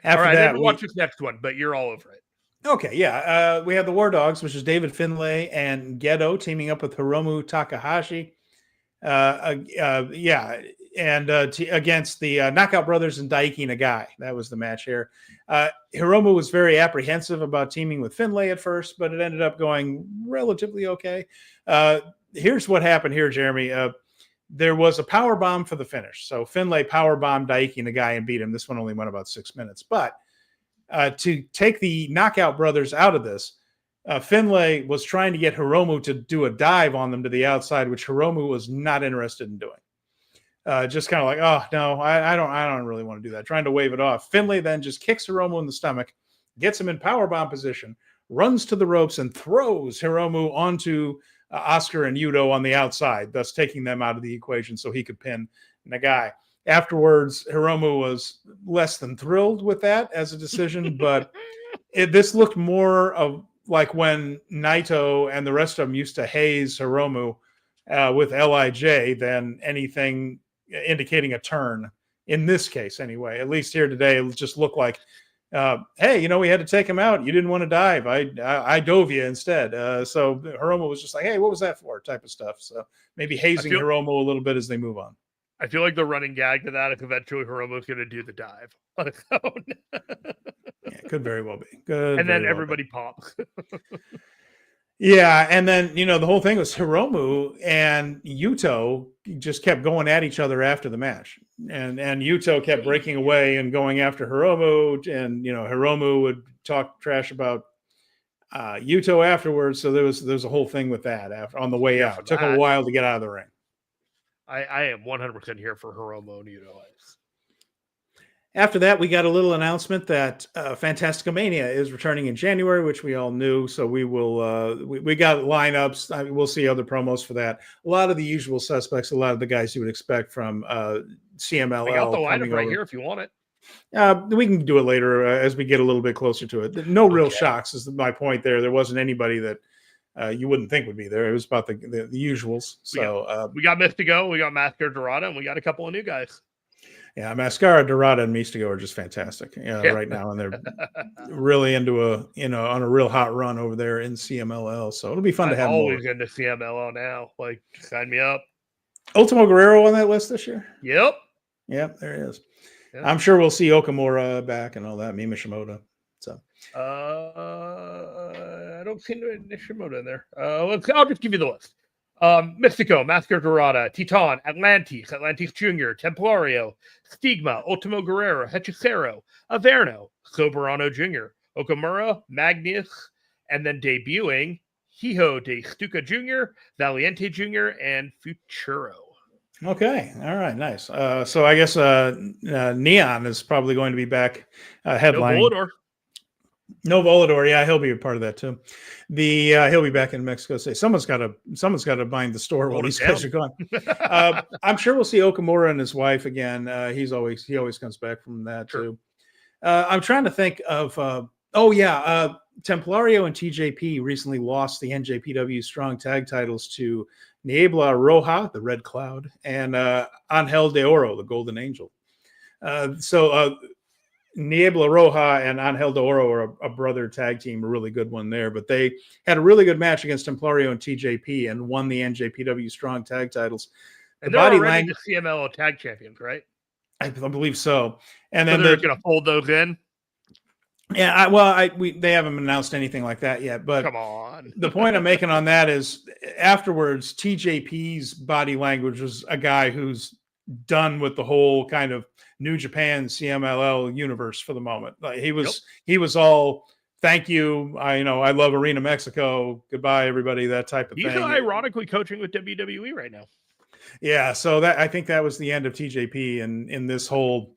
After all right, that, I didn't watch this next one, but you're all over it. Okay, yeah. We have the War Dogs, which is David Finlay and Gedo teaming up with Hiromu Takahashi. Against the Knockout Brothers and Daiki Nagai. That was the match here. Hiromu was very apprehensive about teaming with Finlay at first, but it ended up going relatively okay. Here's what happened here, Jeremy. There was a power bomb for the finish. So Finlay power bombed Daiki Nagai and beat him. This one only went about 6 minutes. But to take the Knockout Brothers out of this, Finlay was trying to get Hiromu to do a dive on them to the outside, which Hiromu was not interested in doing. Just kind of like, oh no, I don't really want to do that. Trying to wave it off. Finlay then just kicks Hiromu in the stomach, gets him in powerbomb position, runs to the ropes, and throws Hiromu onto Oscar and Yuto on the outside, thus taking them out of the equation so he could pin Nagai. Afterwards, Hiromu was less than thrilled with that as a decision, but this looked more of like when Naito and the rest of them used to haze Hiromu with LIJ than anything indicating a turn in this case anyway. At least here today, it just looked like, hey, we had to take him out. You didn't want to dive. I dove you instead. So Hiromu was just like, hey, what was that for? Type of stuff. So maybe hazing Hiromu a little bit as they move on. I feel like the running gag to that is eventually Hiromu's going to do the dive on his own. Yeah, could very well be. And then everybody pops. Yeah, and then the whole thing was Hiromu and Yuto just kept going at each other after the match. and Yuto kept breaking away and going after Hiromu, and Hiromu would talk trash about Yuto afterwards. So there was a whole thing with that on the way out. It took a while to get out of the ring. I am 100% here for Hiromu and Yuto. After that, we got a little announcement that Fantasticomania is returning in January, which we all knew. So we will we got lineups. We'll see other promos for that. A lot of the usual suspects, a lot of the guys you would expect from CMLL. I got the lineup right here if you want it. We can do it later as we get a little bit closer to it. No real shocks is my point there. There wasn't anybody that you wouldn't think would be there. It was about the usuals. So we got Mystico, we got Mascara Dorada, and we got a couple of new guys. Yeah, Mascara Dorada and Mystico are just fantastic right now, and they're really into on a real hot run over there in CMLL. So it'll be fun to have always more. Into CMLL now. Like, sign me up. Ultimo Guerrero on that list this year. Yep, there he is. Yep. I'm sure we'll see Okamura back and all that. Mima Shimoda. So I don't see Nishimoto in there. I'll just give you the list. Mystico, Mascara Dorada, Titan, Atlantis Jr., Templario, Stigma, Ultimo Guerrero, Hechicero, Averno, Soberano Jr., Okamura, Magnus, and then debuting Hijo de Stuka Jr., Valiente Jr., and Futuro. Okay. All right. Nice. So I guess Neon is probably going to be back headlining. No Volador, yeah, he'll be a part of that too. He'll be back in Mexico City. Someone's got to bind the store while these guys are gone. I'm sure we'll see Okamura and his wife again. He always comes back from that too. I'm trying to think of. Templario and TJP recently lost the NJPW Strong Tag titles to Niebla Roja, the Red Cloud, and Angel de Oro, the Golden Angel. Niebla Roja and Angel de Oro are a brother tag team, a really good one there. But they had a really good match against Templario and TJP and won the NJPW Strong Tag titles. And they're already the CMLL Tag Champions, right? I believe so. And so then they're going to fold those in? Yeah, they haven't announced anything like that yet. But come on. The point I'm making on that is afterwards, TJP's body language was a guy who's done with the whole kind of New Japan CMLL universe for the moment. Like he was all thank you. I love Arena Mexico. Goodbye, everybody. That type of thing. He's ironically coaching with WWE right now. Yeah, so I think that was the end of TJP in this whole.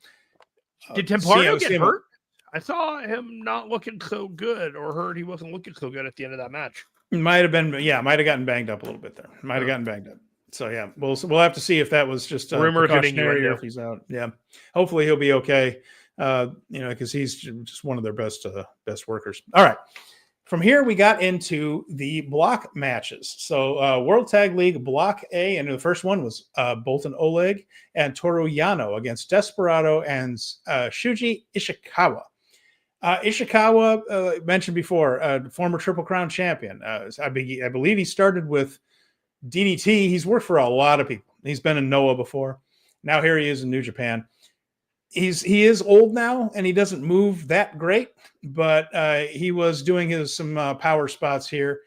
Did Templario get hurt? I saw him not looking so good, or heard he wasn't looking so good at the end of that match. Might have gotten banged up a little bit there. Might have gotten banged up. So yeah, we'll have to see if that was just a precautionary or if he's out. Yeah, hopefully he'll be okay. Because he's just one of their best workers. All right, from here we got into the block matches. So World Tag League Block A, and the first one was Bolton Oleg and Toru Yano against Desperado and Shuji Ishikawa. Ishikawa, mentioned before, former Triple Crown champion. I believe he started with DDT. He's worked for a lot of people. He's been in Noah before. Now here he is in New Japan. He is old now and he doesn't move that great, but he was doing some power spots here.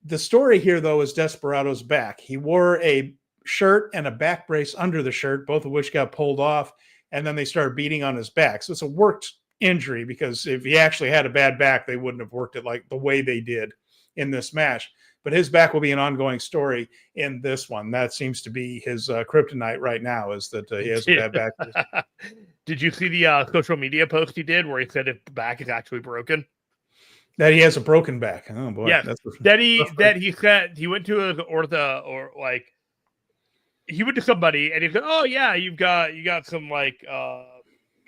The story here, though, is Desperado's back. He wore a shirt and a back brace under the shirt, both of which got pulled off, and then they started beating on his back. So it's a worked injury, because if he actually had a bad back, they wouldn't have worked it like the way they did in this match. But his back will be an ongoing story in this one. That seems to be his kryptonite right now, is that he has a bad back. Did you see the social media post he did where he said his back is actually broken? That he has a broken back. Oh boy. Yeah. He said he went to an ortho, or like he went to somebody and he said, "Oh yeah, you got some like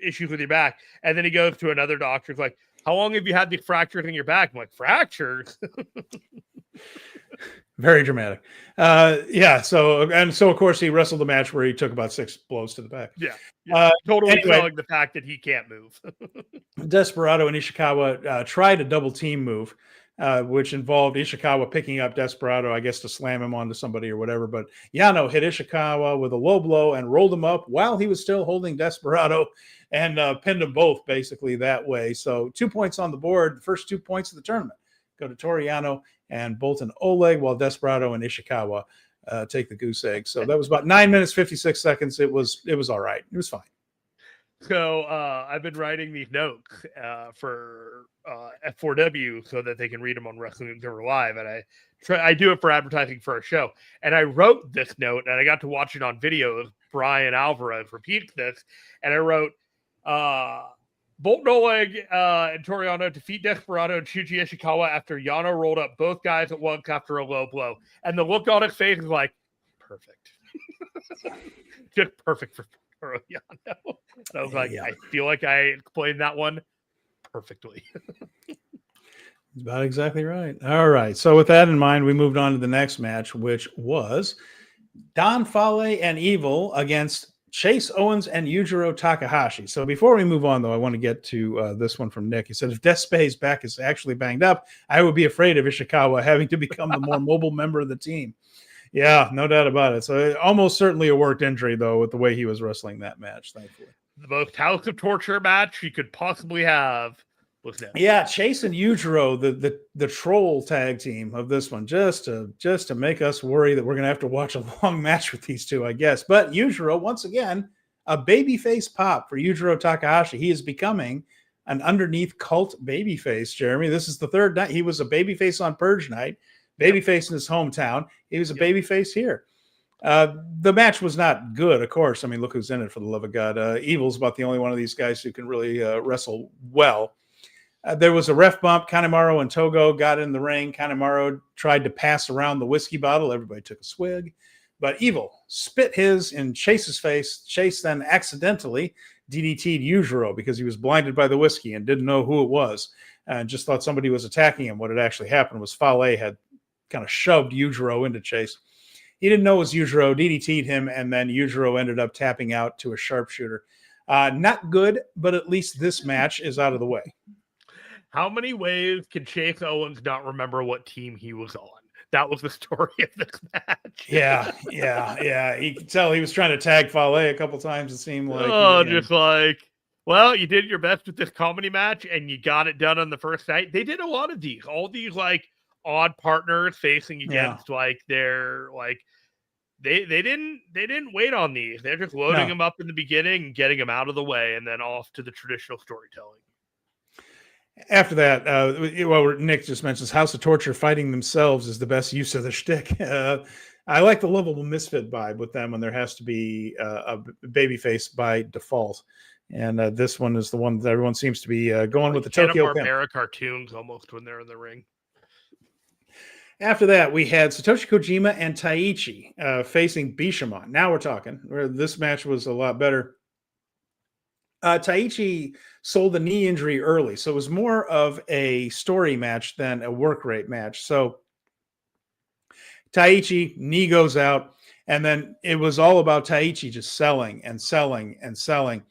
issues with your back." And then he goes to another doctor. He's like, "How long have you had the fractures in your back?" I'm like, "Fractures?" Very dramatic. So of course he wrestled the match where he took about 6 blows to the back. Totally selling the fact that he can't move. Desperado and Ishikawa tried a double team move, which involved Ishikawa picking up Desperado, I guess, to slam him onto somebody or whatever. But Yano hit Ishikawa with a low blow and rolled him up while he was still holding Desperado, and pinned them both basically that way. So 2 points on the board. The first 2 points of the tournament go to Toru Yano and Bolton Oleg, while Desperado and Ishikawa take the goose egg. So that was about 9 minutes, 56 seconds. It was all right. It was fine. So I've been writing these notes for F4W so that they can read them on Wrestling Observer Live, and I do it for advertising for a show. And I wrote this note, and I got to watch it on video. Brian Alvarez repeats this, and I wrote, Bolt Noleg and Toriano defeat Desperado and Shuji Ishikawa after Yano rolled up both guys at once after a low blow. And the look on his face is like, perfect. Just perfect for Yano. And I was like, I feel like I explained that one perfectly. That's about exactly right. All right. So with that in mind, we moved on to the next match, which was Don Fale and Evil against Chase Owens and Yujiro Takahashi. So before we move on, though, I want to get to this one from Nick. He said, if Despe's back is actually banged up, I would be afraid of Ishikawa having to become the more mobile member of the team. Yeah, no doubt about it. So almost certainly a worked injury, though, with the way he was wrestling that match, thankfully. The most House of Torture match you could possibly have was that. Yeah, Chase and Yujiro, the troll tag team of this one, just to make us worry that we're going to have to watch a long match with these two, I guess. But Yujiro, once again, a babyface pop for Yujiro Takahashi. He is becoming an underneath cult babyface, Jeremy. This is the third night. He was a babyface on Purge night. Babyface in his hometown. He was a babyface here. The match was not good, of course. I mean, look who's in it, for the love of God. Evil's about the only one of these guys who can really wrestle well. There was a ref bump. Kanemaru and Togo got in the ring. Kanemaru tried to pass around the whiskey bottle. Everybody took a swig. But Evil spit his in Chase's face. Chase then accidentally DDT'd Yujiro because he was blinded by the whiskey and didn't know who it was and just thought somebody was attacking him. What had actually happened was Fale had kind of shoved Yujiro into Chase. He didn't know it was Yujiro, DDT'd him, and then Yujiro ended up tapping out to a sharpshooter. Not good, but at least this match is out of the way. How many ways can Chase Owens not remember what team he was on? That was the story of this match. Yeah. You could tell he was trying to tag Fale a couple times, it seemed like. Well, you did your best with this comedy match, and you got it done on the first night. They did a lot of these. All these, like, odd partners facing against their they didn't wait on these. They're just loading them up in the beginning and getting them out of the way, and then off to the traditional storytelling. After that, Nick just mentions House of Torture fighting themselves is the best use of the shtick. I like the lovable misfit vibe with them when there has to be a babyface by default. And this one is the one that everyone seems to be going with the Tokyo Hanna-Barbera cartoons almost when they're in the ring. After that, we had Satoshi Kojima and Taichi facing Bishamon. Now we're talking. This match was a lot better. Taichi sold the knee injury early, so it was more of a story match than a work rate match. So Taichi, knee goes out, and then it was all about Taichi just selling and selling and selling.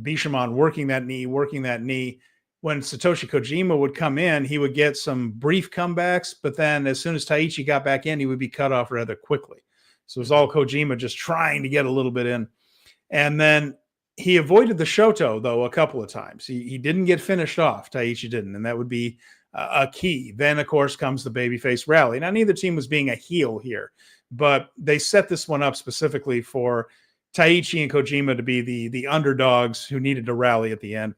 Bishamon working that knee. When Satoshi Kojima would come in, he would get some brief comebacks, but then as soon as Taichi got back in, he would be cut off rather quickly. So it was all Kojima just trying to get a little bit in. And then he avoided the Shoto, though, a couple of times. He didn't get finished off. Taichi didn't, and that would be a key. Then, of course, comes the babyface rally. Now, neither team was being a heel here, but they set this one up specifically for Taichi and Kojima to be the underdogs who needed to rally at the end.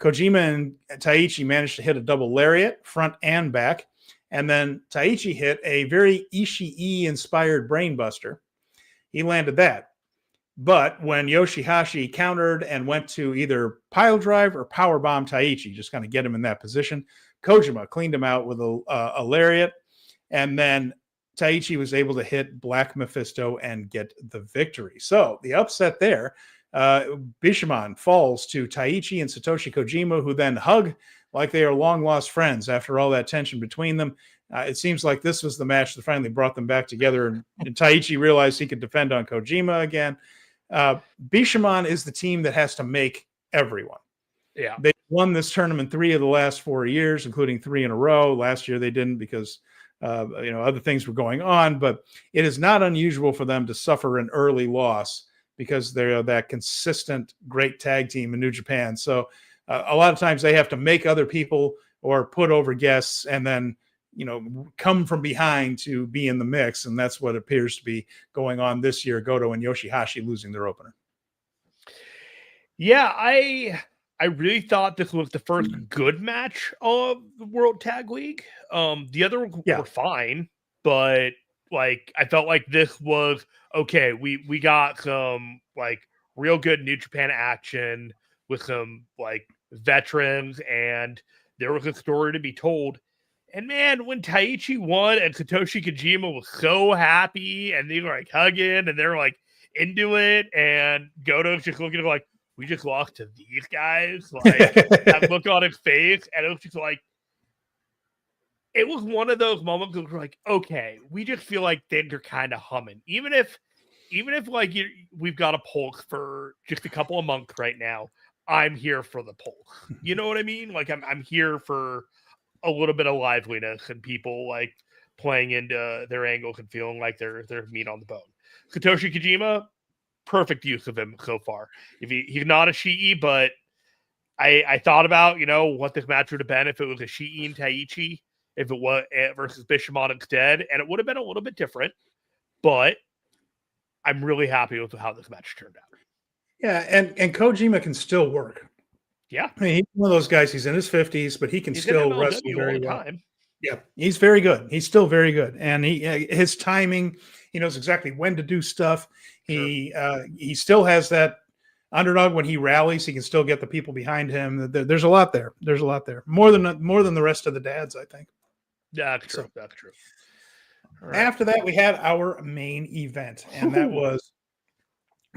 Kojima and Taichi managed to hit a double lariat, front and back, and then Taichi hit a very Ishii-inspired brainbuster. He landed that. But when Yoshihashi countered and went to either pile drive or power bomb Taichi, just kind of get him in that position, Kojima cleaned him out with a lariat, and then Taichi was able to hit Black Mephisto and get the victory. So the upset there, Bishamon falls to Taichi and Satoshi Kojima, who then hug like they are long-lost friends after all that tension between them. It seems like this was the match that finally brought them back together, and Taichi realized he could defend on Kojima again. Bishamon is the team that has to make everyone. Yeah. They won this tournament 3 of the last 4 years, including 3 in a row. Last year they didn't because other things were going on, but it is not unusual for them to suffer an early loss because they're that consistent great tag team in New Japan. So a lot of times they have to make other people or put over guests and then come from behind to be in the mix. And that's what appears to be going on this year. Goto and Yoshihashi losing their opener. Yeah, I really thought this was the first good match of the World Tag League. The other were fine, but like I felt like this was okay. We got some like real good New Japan action with some like veterans, and there was a story to be told. And man, when Taichi won and Satoshi Kojima was so happy and they were like hugging and they're like into it, and Goto's just looking like, we just lost to these guys. Like that look on his face, and it was just like, it was one of those moments where we're like, okay, we just feel like things are kind of humming, even if like we've got a pulse for just a couple of months right now. I'm here for the pulse. You know what I mean? Like I'm here for a little bit of liveliness and people like playing into their angles and feeling like they're meat on the bone. Satoshi Kojima, perfect use of him so far. If he's not a Shi'i, but I thought about, what this match would have been if it was a Shi'i and Taichi, if it was versus Bishamon instead, and it would have been a little bit different, but I'm really happy with how this match turned out. Yeah, and Kojima can still work. Yeah. I mean, he's one of those guys, he's in his 50s, but he can still wrestle very well. Yeah, he's very good. He's still very good. And his timing, he knows exactly when to do stuff. He still has that underdog when he rallies. He can still get the people behind him. There's a lot there. There's a lot there. More than the rest of the dads, I think. That's true. That's true. Right. After that, we had our main event, and that was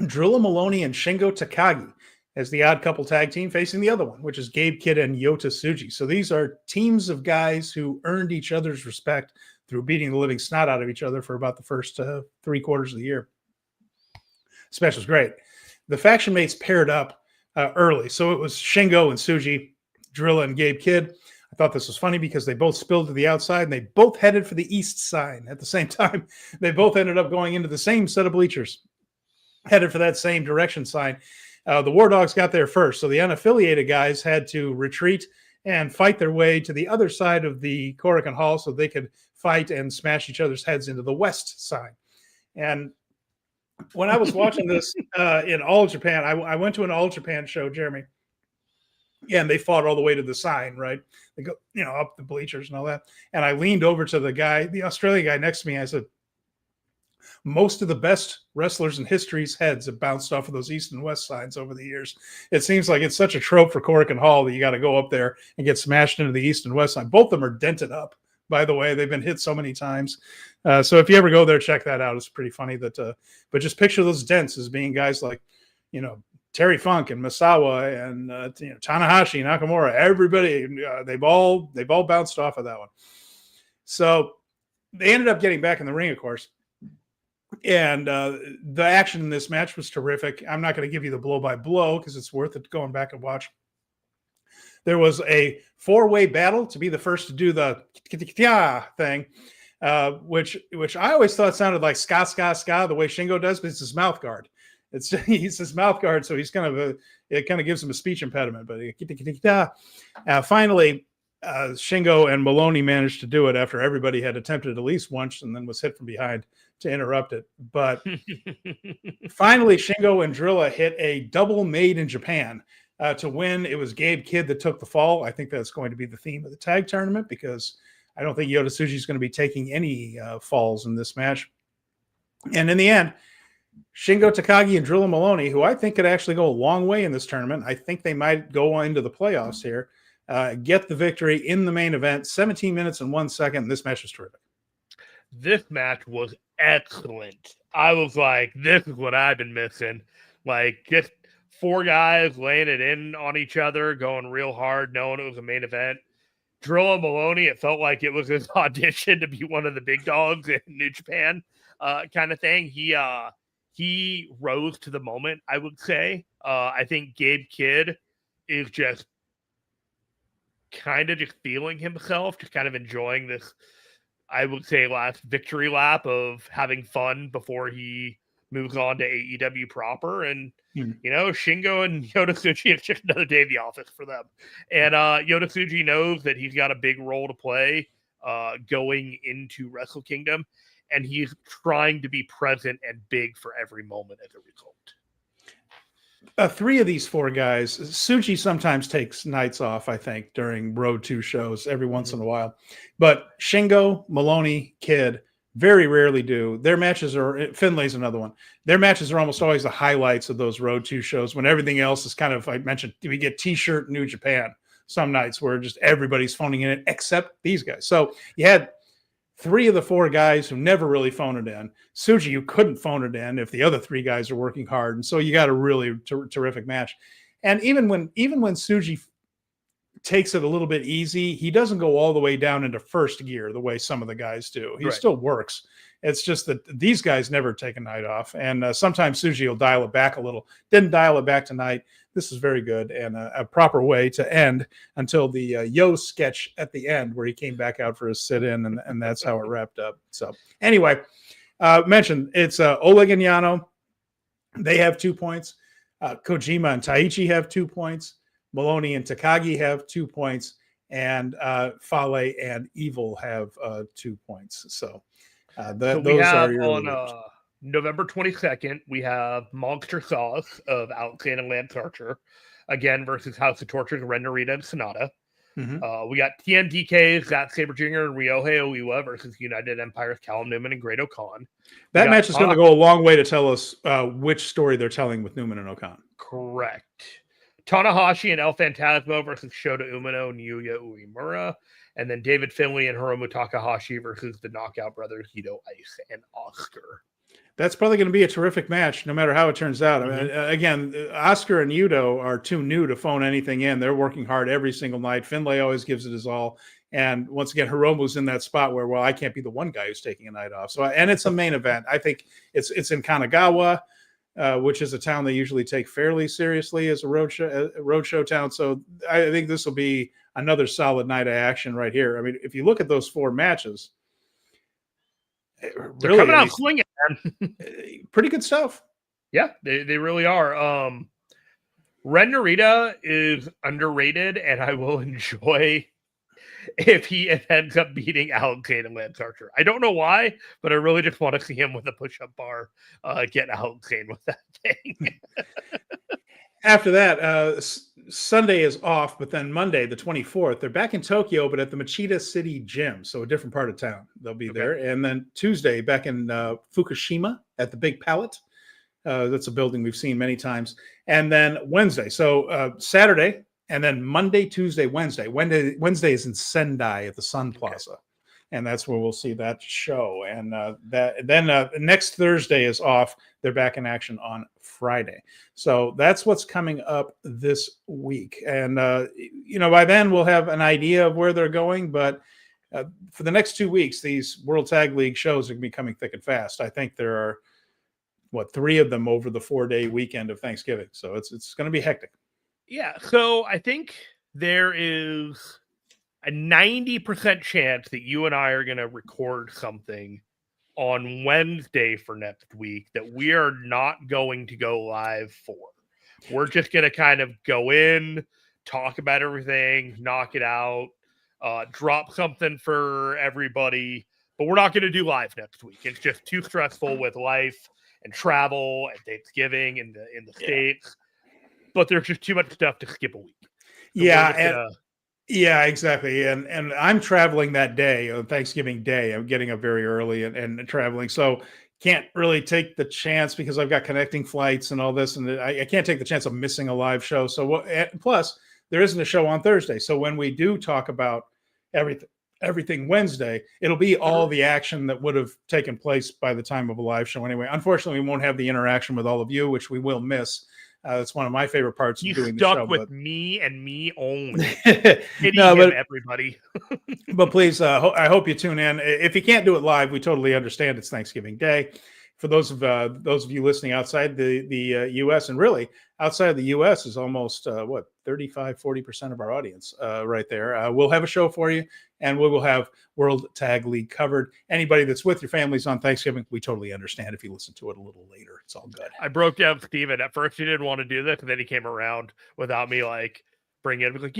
Drilla Maloney and Shingo Takagi as the odd couple tag team facing the other one, which is Gabe Kidd and Yota Tsuji. So these are teams of guys who earned each other's respect through beating the living snot out of each other for about the first 3 quarters of the year. This match was great. The faction mates paired up early. So it was Shingo and Tsuji, Drilla and Gabe Kidd. I thought this was funny because they both spilled to the outside and they both headed for the east side at the same time. They both ended up going into the same set of bleachers, headed for that same direction sign. The War Dogs got there first, so the unaffiliated guys had to retreat and fight their way to the other side of the Korakuen Hall so they could fight and smash each other's heads into the west side. And when I was watching this in All Japan, I went to an All Japan show, Jeremy, and they fought all the way to the sign, right? They go, up the bleachers and all that. And I leaned over to the Australian guy next to me. I said, most of the best wrestlers in history's heads have bounced off of those east and west sides over the years. It seems like it's such a trope for Korakuen Hall that you got to go up there and get smashed into the east and west side. Both of them are dented up, by the way. They've been hit so many times. So if you ever go there, check that out. It's pretty funny that, but just picture those dents as being guys like, Terry Funk and Misawa and Tanahashi, Nakamura, everybody, they've all bounced off of that one. So they ended up getting back in the ring, of course. And the action in this match was terrific. I'm not going to give you the blow-by-blow because it's worth it going back and watch. There was a 4-way battle to be the first to do the thing, which I always thought sounded like ska, ska, ska, the way Shingo does, but it's his mouth guard. He's his mouth guard, so he's it kind of gives him a speech impediment. But finally, Shingo and Maloney managed to do it after everybody had attempted at least once and then was hit from behind to interrupt it. But finally, Shingo and Drilla hit a double made in Japan to win. It was Gabe Kidd that took the fall. I think that's going to be the theme of the tag tournament because I don't think Yota Tsuji is going to be taking any falls in this match. And in the end, Shingo Takagi and Drilla Maloney, who I think could actually go a long way in this tournament, I think they might go into the playoffs here, get the victory in the main event, 17 minutes and 1 second. This match was terrific. This match was excellent. I was like, this is what I've been missing. Like, just 4 guys laying it in on each other, going real hard, knowing it was a main event. Drilla Maloney, it felt like it was his audition to be one of the big dogs in New Japan kind of thing. He rose to the moment, I would say. I think Gabe Kidd is just kind of just feeling himself, just kind of enjoying this, I would say, last victory lap of having fun before he moves on to AEW proper. And, Shingo and Yota Tsuji, it's just another day in the office for them. And Yota Tsuji knows that he's got a big role to play going into Wrestle Kingdom, and he's trying to be present and big for every moment as a result. 3 of these 4 guys, Suji sometimes takes nights off, I think, during Road 2 shows every once in a while. But Shingo, Maloney, Kid very rarely do. Their matches are, Finlay's another one. Their matches are almost always the highlights of those Road 2 shows when everything else is kind of, I mentioned, we get T-shirt New Japan some nights where just everybody's phoning in it except these guys. So you had 3 of the 4 guys who never really phone it in. Suji, you couldn't phone it in if the other 3 guys are working hard, and so you got a really terrific match. And even when Suji takes it a little bit easy, he doesn't go all the way down into first gear the way some of the guys do. He still works. It's just that these guys never take a night off, and sometimes Suji will dial it back a little. Didn't dial it back tonight. This is very good and a proper way to end until the Yo sketch at the end where he came back out for his sit-in, and that's how it wrapped up. So anyway, mentioned it's Oleg and Yano. They have 2 points. Kojima and Taichi have 2 points. Maloney and Takagi have 2 points. And Fale and Evil have 2 points. So, those are your on November 22nd, we have Monster Sauce of Outland and Lance Archer again versus House of Tortures, Ren Narita and Sonata. We got TMDK's Zack Sabre Jr. and Ryohei Oiwa versus United Empire's Callum Newman and Great Okan. That match is going to go a long way to tell us which story they're telling with Newman and Okan. Correct. Tanahashi and El Phantasmo versus Shota Umino and Yuya Uemura. And then David Finlay and Hiromu Takahashi versus the Knockout Brothers, Hito Ice and Oscar. That's probably going to be a terrific match, no matter how it turns out. I mean, again, Oscar and Yudo are too new to phone anything in. They're working hard every single night. Finlay always gives it his all. And once again, Hiromu's in that spot where, well, I can't be the one guy who's taking a night off. So, and it's a main event. I think it's in Kanagawa, which is a town they usually take fairly seriously as a roadshow town. So I think this will be another solid night of action right here. I mean, if you look at those 4 matches, they're really coming out swinging, man. Pretty good stuff. Yeah, they really are. Ren Narita is underrated, and I will enjoy if he ends up beating Alexander and Lance Archer. I don't know why, but I really just want to see him with a push-up bar get Alexander with that thing. After that, Sunday is off, but then Monday, the 24th, they're back in Tokyo, but at the Machida City Gym, so a different part of town. They'll be there. And then Tuesday, back in Fukushima at the Big Palette. That's a building we've seen many times. And then Wednesday. So Saturday, and then Monday, Tuesday, Wednesday. Wednesday is in Sendai at the Sun Plaza. And that's where we'll see that show. And then next Thursday is off. They're back in action on Friday. So that's what's coming up this week. And, by then we'll have an idea of where they're going. But for the next 2 weeks, these World Tag League shows are going to be coming thick and fast. I think there are, 3 of them over the 4-day weekend of Thanksgiving. So it's going to be hectic. Yeah. So I think there is a 90% chance that you and I are going to record something on Wednesday for next week that we are not going to go live for. We're just going to kind of go in, talk about everything, knock it out, drop something for everybody, but we're not going to do live next week. It's just too stressful with life and travel and Thanksgiving in the States. But there's just too much stuff to skip a week. So yeah, exactly. And I'm traveling that day, on Thanksgiving Day. I'm getting up very early and traveling. So can't really take the chance because I've got connecting flights and all this. And I can't take the chance of missing a live show. So plus, there isn't a show on Thursday. So when we do talk about everything Wednesday, it'll be all the action that would have taken place by the time of a live show anyway. Unfortunately, we won't have the interaction with all of you, which we will miss. That's one of my favorite parts of doing the show. Stuck with me and me only. Everybody. But please, I hope you tune in. If you can't do it live, we totally understand. It's Thanksgiving Day. For those of you listening outside the U.S. and really outside of the U.S. is almost 35-40% of our audience right there. We'll have a show for you, and we will have World Tag League covered. Anybody that's with your families on Thanksgiving, we totally understand if you listen to it a little later. It's all good. I broke down Steven. At first, he didn't want to do this, and then he came around without me bringing it. Like,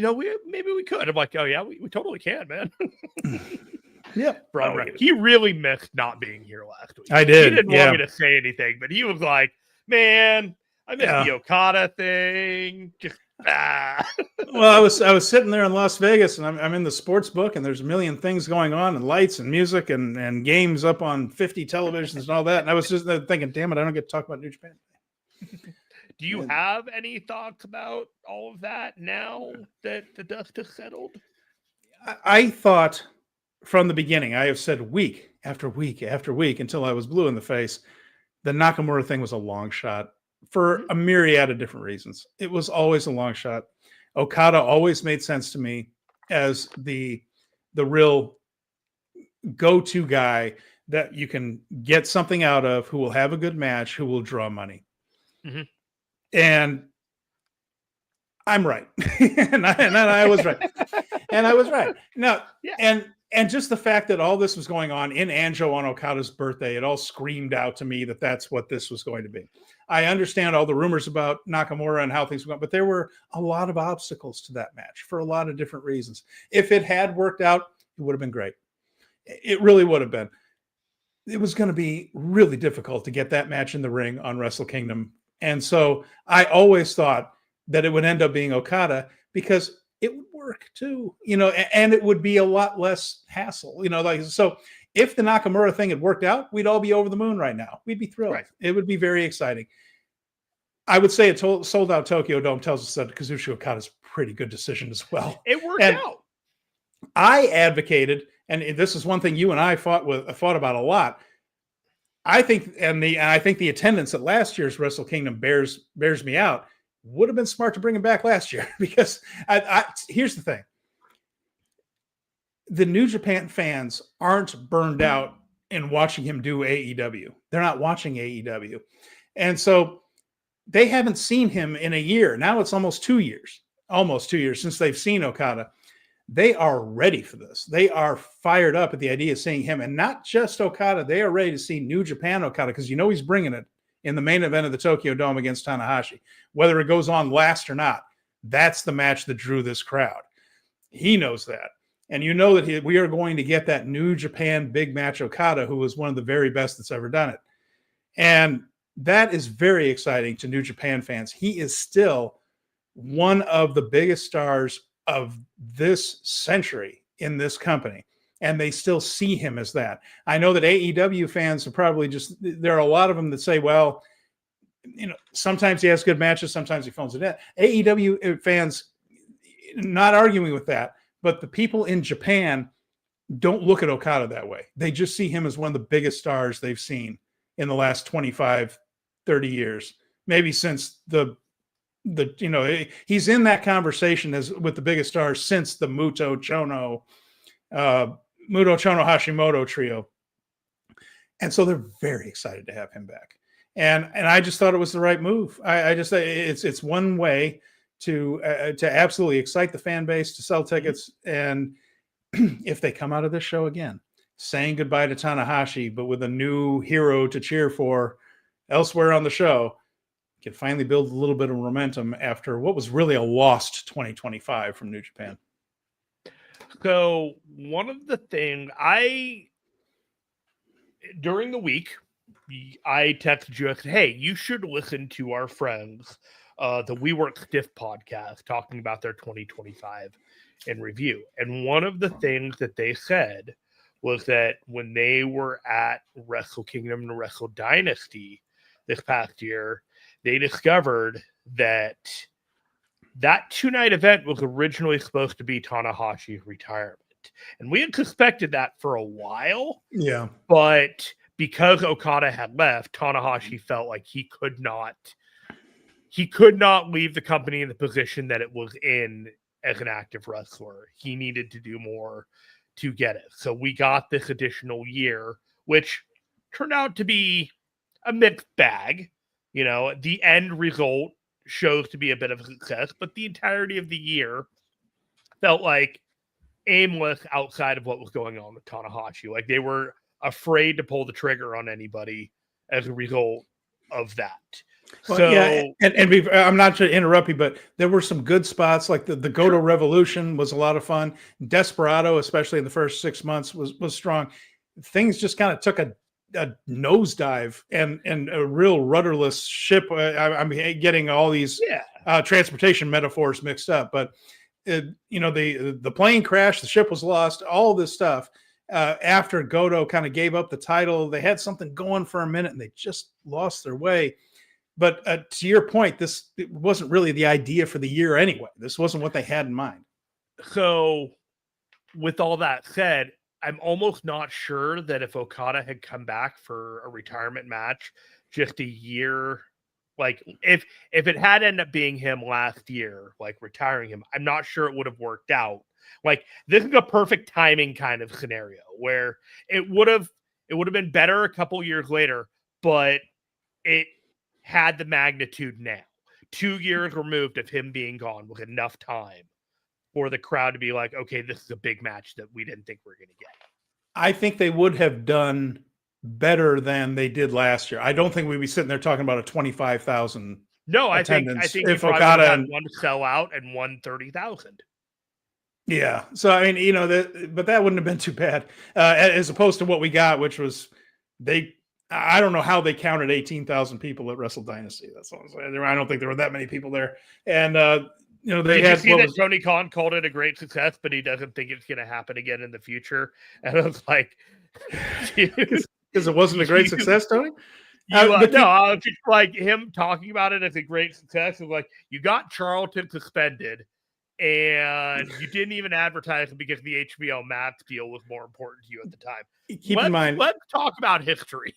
maybe we could. I'm like, oh yeah, we totally can, man. Yeah. He really missed not being here last week. I did. He didn't want me to say anything, but he was like, man, I missed the Okada thing. Just Well, I was sitting there in Las Vegas, and I'm in the sports book, and there's a million things going on, and lights and music and games up on 50 televisions and all that. And I was just thinking, damn it, I don't get to talk about New Japan. Do you have any thoughts about all of that now that the dust has settled? I thought from the beginning, I have said week after week after week until I was blue in the face, the Nakamura thing was a long shot for a myriad of different reasons. It was always a long shot. Okada always made sense to me as the real go-to guy that you can get something out of, who will have a good match, who will draw money. Mm-hmm. And I'm right. and I was right. And I was right. No, yeah. And just the fact that all this was going on in Anjo on Okada's birthday, it all screamed out to me that that's what this was going to be. I understand all the rumors about Nakamura and how things were going, but there were a lot of obstacles to that match for a lot of different reasons. If it had worked out, it would have been great. It really would have been. It was going to be really difficult to get that match in the ring on Wrestle Kingdom. And so I always thought that it would end up being Okada because it would work too, and it would be a lot less hassle, so if the Nakamura thing had worked out, we'd all be over the moon right now. We'd be thrilled. Right. It would be very exciting. I would say sold out Tokyo Dome tells us that Kazuchika Okada's a pretty good decision as well. It worked out. I advocated, and this is one thing you and I fought about a lot. I think, and I think the attendance at last year's Wrestle Kingdom bears me out. Would have been smart to bring him back last year because here's the thing. The New Japan fans aren't burned out in watching him do AEW. They're not watching AEW. And so they haven't seen him in a year. Now it's almost 2 years since they've seen Okada. They are ready for this. They are fired up at the idea of seeing him, and not just Okada. They are ready to see New Japan Okada because he's bringing it in the main event of the Tokyo Dome against Tanahashi. Whether it goes on last or not, that's the match that drew this crowd. He knows that. And that we are going to get that New Japan big match Okada, who is one of the very best that's ever done it. And that is very exciting to New Japan fans. He is still one of the biggest stars of this century in this company. And they still see him as that. I know that AEW fans are probably there are a lot of them that say, well, sometimes he has good matches, sometimes he phones it in. AEW fans, not arguing with that, but the people in Japan don't look at Okada that way. They just see him as one of the biggest stars they've seen in the last 25, 30 years, maybe since he's in that conversation with the biggest stars since the Muto Chono Hashimoto trio. And so they're very excited to have him back. And I just thought it was the right move. It's one way to absolutely excite the fan base, to sell tickets. And if they come out of this show again, saying goodbye to Tanahashi, but with a new hero to cheer for elsewhere on the show, can finally build a little bit of momentum after what was really a lost 2025 from New Japan. So one of the things during the week, I texted you, I said, hey, you should listen to our friends, the We Work Stiff podcast, talking about their 2025 in review. And one of the things that they said was that when they were at Wrestle Kingdom and Wrestle Dynasty this past year, they discovered that 2-night event was originally supposed to be Tanahashi's retirement. And we had suspected that for a while. Yeah. But because Okada had left, Tanahashi felt like he could not leave the company in the position that it was in as an active wrestler. He needed to do more to get it. So we got this additional year, which turned out to be a mixed bag. The end result shows to be a bit of a success, but the entirety of the year felt like aimless outside of what was going on with Tanahashi. Like they were afraid to pull the trigger on anybody as a result of that. Well, yeah, So I'm not trying to interrupt you, but there were some good spots. Like the Goto Revolution was a lot of fun. Desperado, especially in the first 6 months, was strong. Things just kind of took a nosedive and a real rudderless ship. I'm getting all these yeah, transportation metaphors mixed up, but the plane crashed, the ship was lost, all this stuff. After Goto kind of gave up the title, they had something going for a minute, and they just lost their way. But to your point, it wasn't really the idea for the year anyway. This wasn't what they had in mind. so with all that said, I'm almost not sure that if Okada had come back for a retirement match just a year, like if it had ended up being him last year, like retiring him, I'm not sure it would have worked out. Like this is a perfect timing kind of scenario where it would have been better a couple years later, but it had the magnitude now. 2 years removed of him being gone with enough time for the crowd to be like, okay, this is a big match that we didn't think we were going to get. I think they would have done better than they did last year. I don't think we'd be sitting there talking about a 25,000 No, attendance. I think if you Okada probably had one sell out and one 30,000. Yeah. So I mean, but that wouldn't have been too bad, as opposed to what we got, which was I don't know how they counted 18,000 people at Wrestle Dynasty. That's what I'm saying. I don't think there were that many people there, and they Did had. You see that Tony Khan called it a great success, but he doesn't think it's going to happen again in the future. And I was like, because it wasn't a great success, Tony. I was just like him talking about it as a great success. It was like you got Charlton suspended, and you didn't even advertise it because the HBO Max deal was more important to you at the time. Keep in mind, let's talk about history.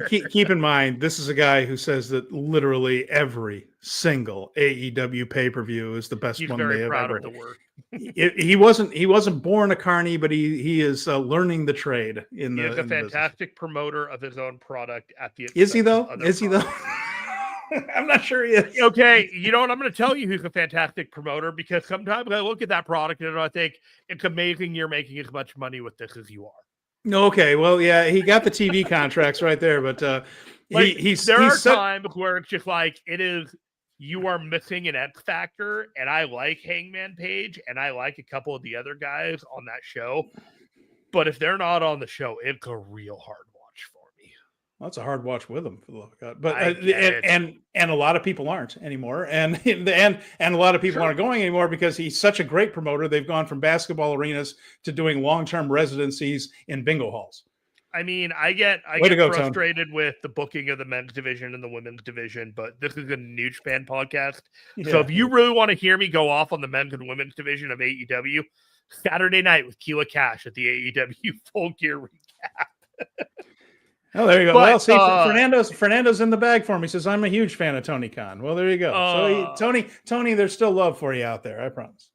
Keep in mind, this is a guy who says that literally every single AEW pay-per-view is the best one they have ever. Of the work. He wasn't born a carny, but he is learning the trade. He is a fantastic promoter of his own product at the. Is he though? I'm not sure he is. Okay, you know what? I'm going to tell you who's a fantastic promoter because sometimes I look at that product and I think it's amazing you're making as much money with this as you are. Okay, well, yeah, he got the TV contracts right there, but there are times where it's just like you are missing an X factor, and I like Hangman Page and I like a couple of the other guys on that show, but if they're not on the show, it's a real hard watch for me. Well, that's a hard watch with him, for the love of God. But and a lot of people aren't anymore, and a lot of people aren't going anymore because he's such a great promoter. They've gone from basketball arenas to doing long-term residencies in bingo halls. I mean, I get frustrated with the booking of the men's division and the women's division, but this is a New Japan podcast. Yeah. So if you really want to hear me go off on the men's and women's division of AEW, Saturday night with Keela Cash at the AEW Full Gear recap. Oh, there you go. But, well, see, Fernando's in the bag for me. He says, I'm a huge fan of Tony Khan. Well, there you go. Tony, there's still love for you out there. I promise.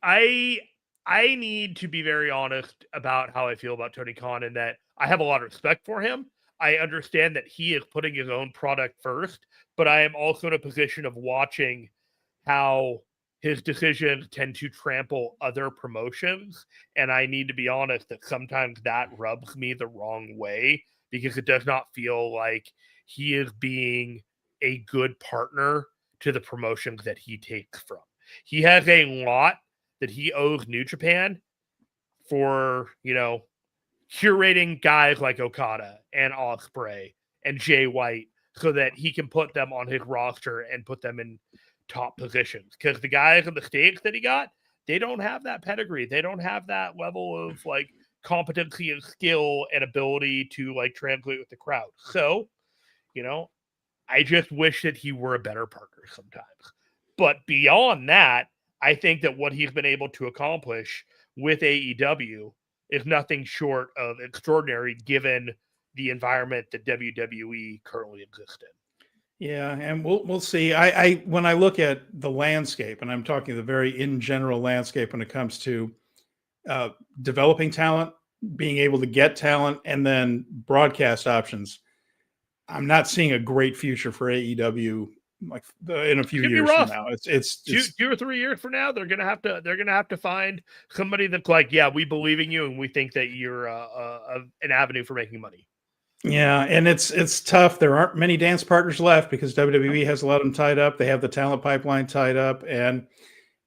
I need to be very honest about how I feel about Tony Khan in that I have a lot of respect for him. I understand that he is putting his own product first, but I am also in a position of watching how his decisions tend to trample other promotions. And I need to be honest that sometimes that rubs me the wrong way because it does not feel like he is being a good partner to the promotions that he takes from. He has a lot that he owes New Japan for, curating guys like Okada and Ospreay and Jay White so that he can put them on his roster and put them in top positions. Because the guys in the States that he got, they don't have that pedigree. They don't have that level of competency and skill and ability to translate with the crowd. So, I just wish that he were a better partner sometimes. But beyond that, I think that what he's been able to accomplish with AEW is nothing short of extraordinary given the environment that WWE currently exists in. Yeah, and we'll see. I when I look at the landscape, and I'm talking the very in general landscape when it comes to developing talent, being able to get talent, and then broadcast options, I'm not seeing a great future for AEW in a few years from now. It's 2 or 3 years from now, they're gonna have to find somebody that's we believe in you and we think that you're an avenue for making money. Yeah, and it's tough. There aren't many dance partners left because WWE has a lot of them tied up. They have the talent pipeline tied up, and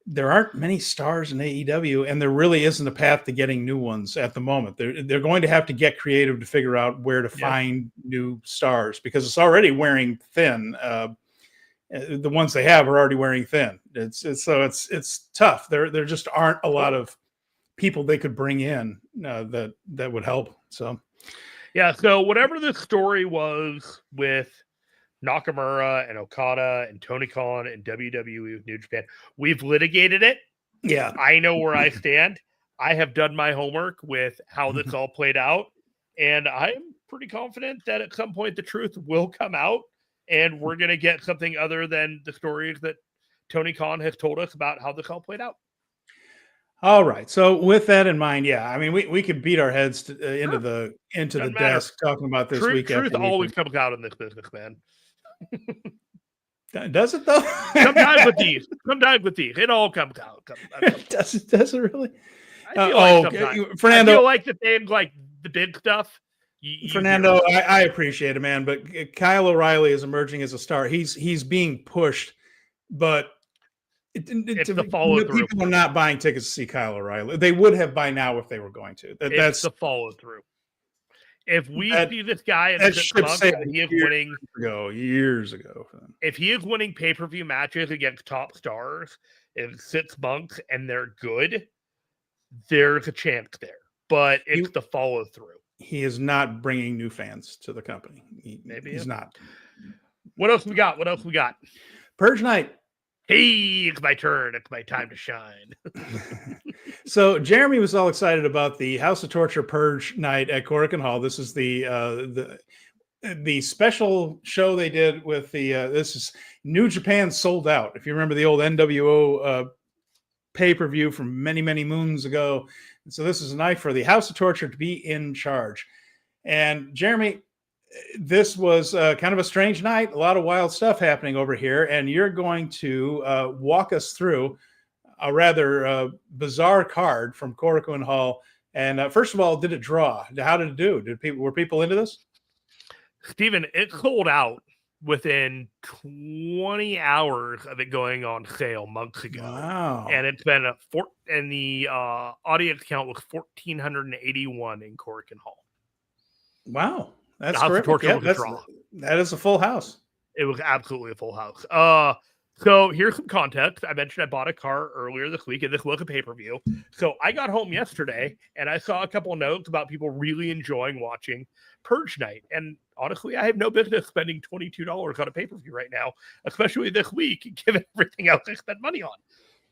there aren't many stars in AEW, and there really isn't a path to getting new ones at the moment. They're going to have to get creative to figure out where to find new stars because it's already wearing thin. The ones they have are already wearing thin. It's tough. There just aren't a lot of people they could bring in that would help. So. Yeah, so whatever the story was with Nakamura and Okada and Tony Khan and WWE with New Japan, we've litigated it. Yeah. I know where I stand. I have done my homework with how this all played out, and I'm pretty confident that at some point the truth will come out, and we're going to get something other than the stories that Tony Khan has told us about how this all played out. All right. So with that in mind, yeah, I mean, we could beat our heads into the desk talking about this week. Truth always comes out in this business, man. Does it though? Sometimes with these, it all comes out. Does it really? I Fernando, I feel like the things like the big stuff. Fernando, I appreciate it, man, but Kyle O'Reilly is emerging as a star. He's being pushed, but. It's the follow through. People are not buying tickets to see Kyle O'Reilly. They would have by now if they were going to. That's the follow through. If we see this guy and he is winning years ago, if he is winning pay-per-view matches against top stars in 6 months and they're good, there's a chance there. But it's the follow through. He is not bringing new fans to the company. He's not. What else we got? Purge night. Hey, it's my turn. It's my time to shine. So Jeremy was all excited about the House of Torture Purge night at Korakuen Hall. This is the special show they did with this is New Japan Sold Out. If you remember the old NWO pay-per-view from many, many moons ago. And so this is a night for the House of Torture to be in charge. And Jeremy, this was kind of a strange night. A lot of wild stuff happening over here. And you're going to walk us through a rather bizarre card from Korakuen Hall. And first of all, did it draw? How did it do? Were people into this? Steven, it sold out within 20 hours of it going on sale months ago. Wow. And it's been and the audience count was 1,481 in Korakuen Hall. Wow. That's terrific. Yeah, that is a full house. It was absolutely a full house. So here's some context. I mentioned I bought a car earlier this week, and this was a pay-per-view. So I got home yesterday, and I saw a couple of notes about people really enjoying watching Purge Night. And honestly, I have no business spending $22 on a pay-per-view right now, especially this week, given everything else I spent money on.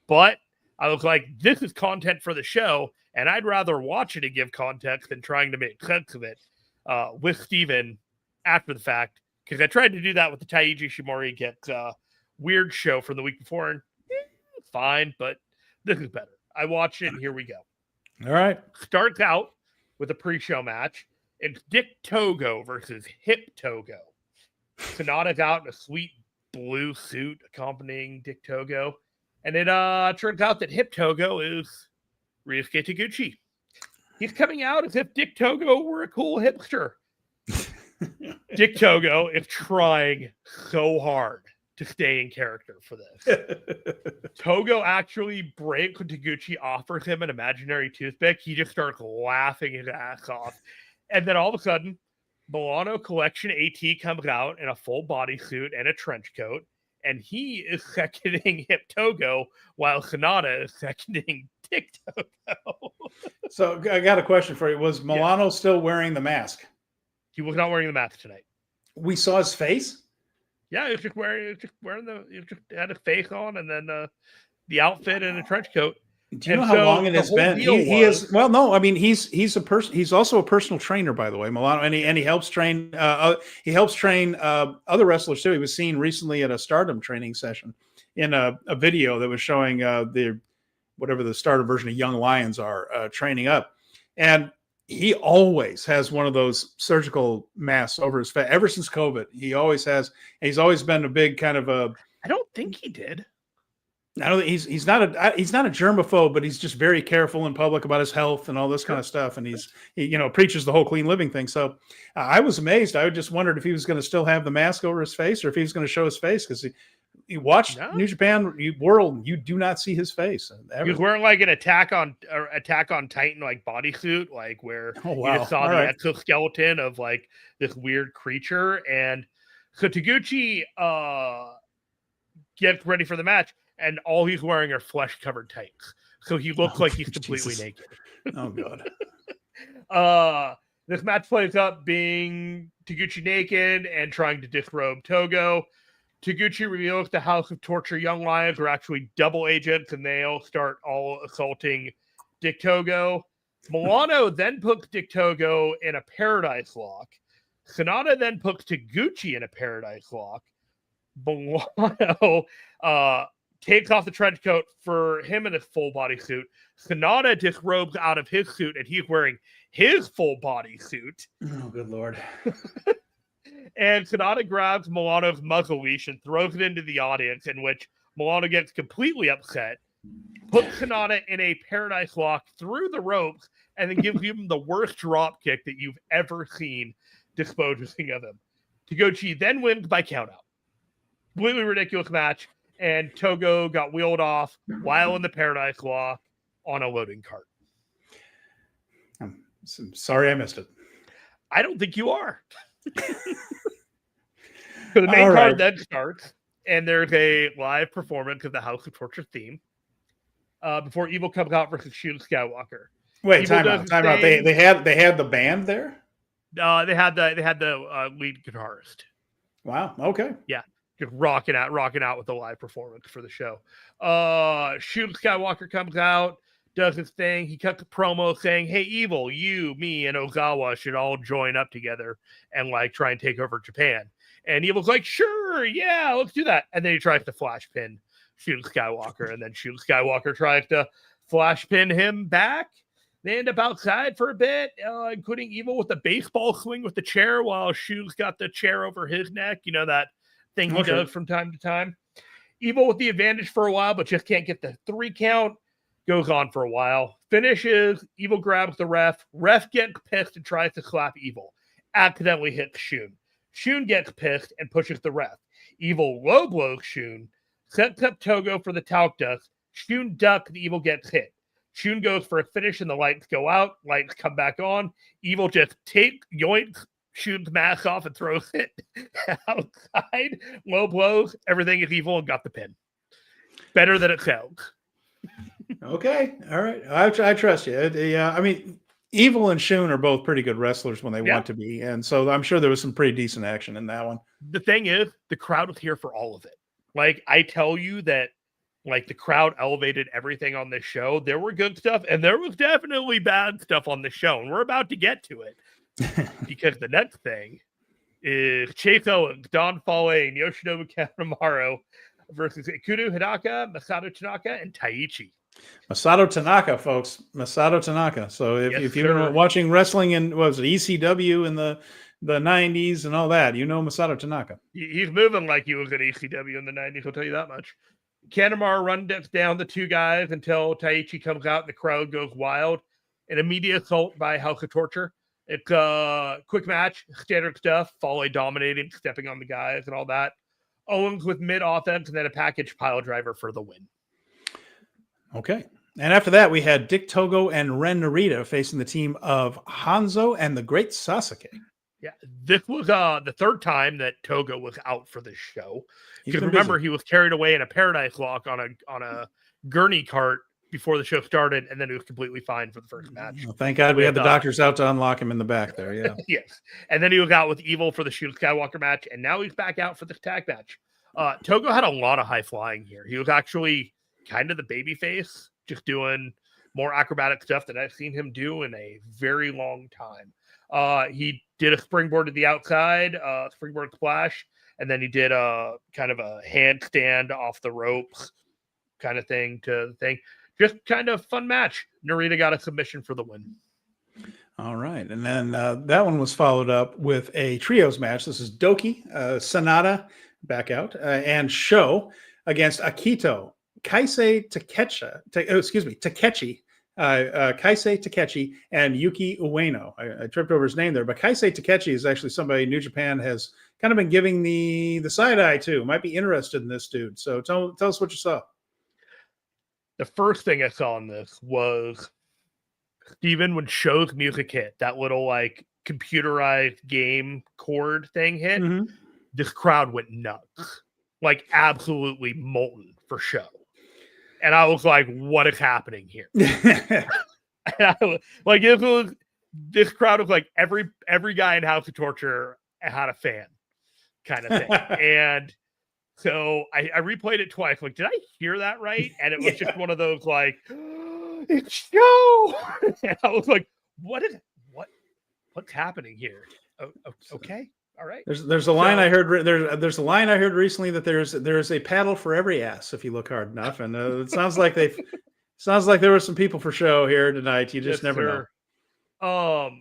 But I was like, this is content for the show, and I'd rather watch it and give context than trying to make sense of it with Steven after the fact, because I tried to do that with the Taiji Shimori Get Weird show from the week before, and it's fine, but this is better. I watched it, and here we go. All right. Starts out with a pre-show match. It's Dick Togo versus Hip Togo. Sonata's out in a sweet blue suit accompanying Dick Togo, and it turns out that Hip Togo is Ryusuke Taguchi. He's coming out as if Dick Togo were a cool hipster. Dick Togo is trying so hard to stay in character for this. Togo actually breaks when Taguchi offers him an imaginary toothpick. He just starts laughing his ass off. And then all of a sudden, Milano Collection AT comes out in a full bodysuit and a trench coat. And he is seconding Hip Togo while Sonata is seconding Dick Togo. So I got a question for you. Was Milano still wearing the mask? He was not wearing the mask tonight. We saw his face? Yeah, he was just had a face on and then the outfit and a trench coat. Do you know how long it has been? He is well. No, I mean he's a person. He's also a personal trainer, by the way, Milano, and he helps train. He helps train other wrestlers too. He was seen recently at a Stardom training session in a video that was showing whatever the Stardom version of Young Lions are training up, and he always has one of those surgical masks over his face ever since COVID. He always has. He's always been a big kind of a. I don't think he did. I don't think he's not a germaphobe, but he's just very careful in public about his health and all this kind of stuff. And he preaches the whole clean living thing. So I was amazed. I just wondered if he was going to still have the mask over his face or if he was going to show his face, because you watch New Japan World, you do not see his face. He was wearing like an Attack on Titan like bodysuit, like where you just saw the exoskeleton of like this weird creature. And so Taguchi gets ready for the match, and all he's wearing are flesh-covered tights. So he looks like he's completely naked. Oh, God. This match plays up being Taguchi naked and trying to disrobe Togo. Taguchi reveals the House of Torture Young Lions are actually double agents, and they all start assaulting Dick Togo. Milano then puts Dick Togo in a Paradise Lock. Sonata then puts Taguchi in a Paradise Lock. Milano takes off the trench coat for him in his full body suit. Sonata disrobes out of his suit, and he's wearing his full body suit. Oh, good Lord. And Sonata grabs Milano's muzzle leash and throws it into the audience, in which Milano gets completely upset, puts Sonata in a Paradise Lock through the ropes, and then gives him the worst drop kick that you've ever seen, disposing of him. Taguchi then wins by countout. Completely ridiculous match, and Togo got wheeled off while in the Paradise Lock on a loading cart. I'm sorry I missed it. I don't think you are. So the main card then starts, and there's a live performance of the House of Torture theme before Evil comes out versus Shun Skywalker. Wait, time out. They had the band there. They had the lead guitarist. Wow. Okay. Yeah, just rocking out with the live performance for the show. Shun Skywalker comes out, does his thing. He cuts a promo saying, "Hey, Evil, you, me, and Ozawa should all join up together and like try and take over Japan." And Evil's like, "Sure, yeah, let's do that." And then he tries to flash pin Shun Skywalker, and then Shun Skywalker tries to flash pin him back. They end up outside for a bit, including Evil with the baseball swing with the chair while Shun's got the chair over his neck. You know, that thing he does from time to time. Evil with the advantage for a while, but just can't get the 3 count. Goes on for a while. Finishes. Evil grabs the ref. Ref gets pissed and tries to slap Evil. Accidentally hits Shun. Shun gets pissed and pushes the ref. Evil low blows Shun. Sets up Togo for the talc dust. Shun ducks. The Evil gets hit. Shun goes for a finish and the lights go out. Lights come back on. Evil just yoinks Shun's mask off and throws it outside. Low blows. Everything is Evil and got the pin. Better than it sounds. Okay. All right. I trust you. I mean, Evil and Shun are both pretty good wrestlers when they want to be. And so I'm sure there was some pretty decent action in that one. The thing is, the crowd was here for all of it. Like, I tell you that, like, the crowd elevated everything on this show. There were good stuff, and there was definitely bad stuff on the show. And we're about to get to it. Because the next thing is Chase Owens, Don Fale, and Yoshinobu Kanemaru versus Ikuto Hidaka, Masato Tanaka, and Taichi. Masato Tanaka, folks. Masato Tanaka. So if you were watching wrestling in, what was it, ECW in the 90s and all that, you know Masato Tanaka. He's moving like he was at ECW in the 90s, I'll tell you that much. Kanemaru runs down the 2 guys until Taichi comes out and the crowd goes wild. An immediate assault by House of Torture. It's a quick match, standard stuff. Fale dominating, stepping on the guys and all that. Owens with mid-offense and then a package pile driver for the win. Okay. And after that, we had Dick Togo and Ren Narita facing the team of Hanzo and the Great Sasuke. Yeah, this was the 3rd time that Togo was out for this show. Because remember, he was carried away in a Paradise Lock on a gurney cart before the show started, and then he was completely fine for the first match. Well, thank God we had the doctors out to unlock him in the back there, yeah. Yes. And then he was out with Evil for the Shun Skywalker match, and now he's back out for this tag match. Togo had a lot of high flying here. He was actually kind of the baby face, just doing more acrobatic stuff that I've seen him do in a very long time. He did a springboard to the outside, springboard splash, and then he did a kind of a handstand off the ropes kind of thing to the thing. Just kind of fun match. Narita got a submission for the win. All right. And then that one was followed up with a trios match. This is Doki, Sonata back out, and Sho against Akito, Kaisei Takechi, Kaisei Takechi and Yuki Ueno. I tripped over his name there, but Kaisei Takechi is actually somebody New Japan has kind of been giving the side eye to. Might be interested in this dude. So tell us what you saw. The first thing I saw in this was Steven, when Show's music hit, that little like computerized game chord thing hit, this crowd went nuts. Like absolutely molten for Show. And I was like, what is happening here? Like this crowd was like every guy in House of Torture had a fan kind of thing. And so I replayed it twice. Like, did I hear that right? And it was just one of those like, it's Show. And I was like, what's happening here? Okay. All right. There's a line I heard. There's a line I heard recently that there's a paddle for every ass if you look hard enough, and it sounds like there were some people for Show here tonight. You just never know.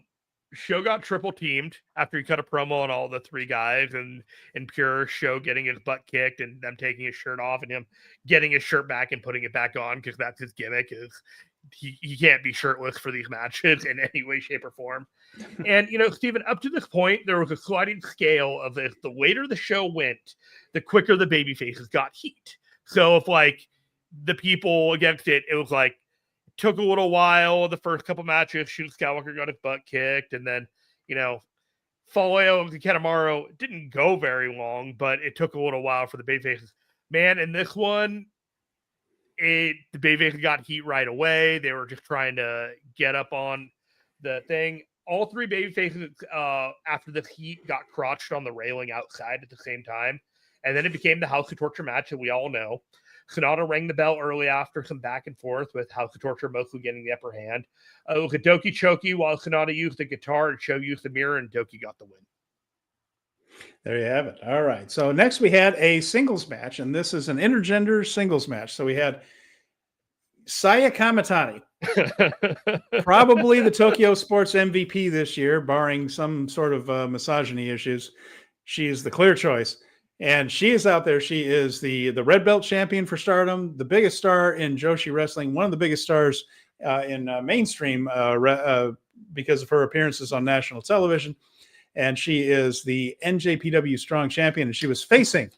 Show got triple teamed after he cut a promo on all the three guys, and in pure Show getting his butt kicked and them taking his shirt off and him getting his shirt back and putting it back on because that's his gimmick. Is he can't be shirtless for these matches in any way, shape, or form. And, Steven, up to this point, there was a sliding scale of this. The later the show went, the quicker the baby faces got heat. So if, like, the people against it, it was like, took a little while. The first couple matches, Shun Skywalker got his butt kicked. And then, Folio and Kanemaru didn't go very long, but it took a little while for the baby faces. Man, in this one, the babyface got heat right away. They were just trying to get up on the thing. All three babyfaces after this heat got crotched on the railing outside at the same time. And then it became the House of Torture match that we all know. Sonata rang the bell early after some back and forth with House of Torture mostly getting the upper hand. It was a Doki Choki while Sonata used the guitar and Show used the mirror, and Doki got the win. There you have it. All right. So next we had a singles match, and this is an intergender singles match. So we had Saya Kamitani, probably the Tokyo Sports MVP this year, barring some sort of misogyny issues. She is the clear choice, and she is out there. She is the red belt champion for Stardom, the biggest star in Joshi wrestling, one of the biggest stars in mainstream because of her appearances on national television. And she is the NJPW Strong Champion, and she was facing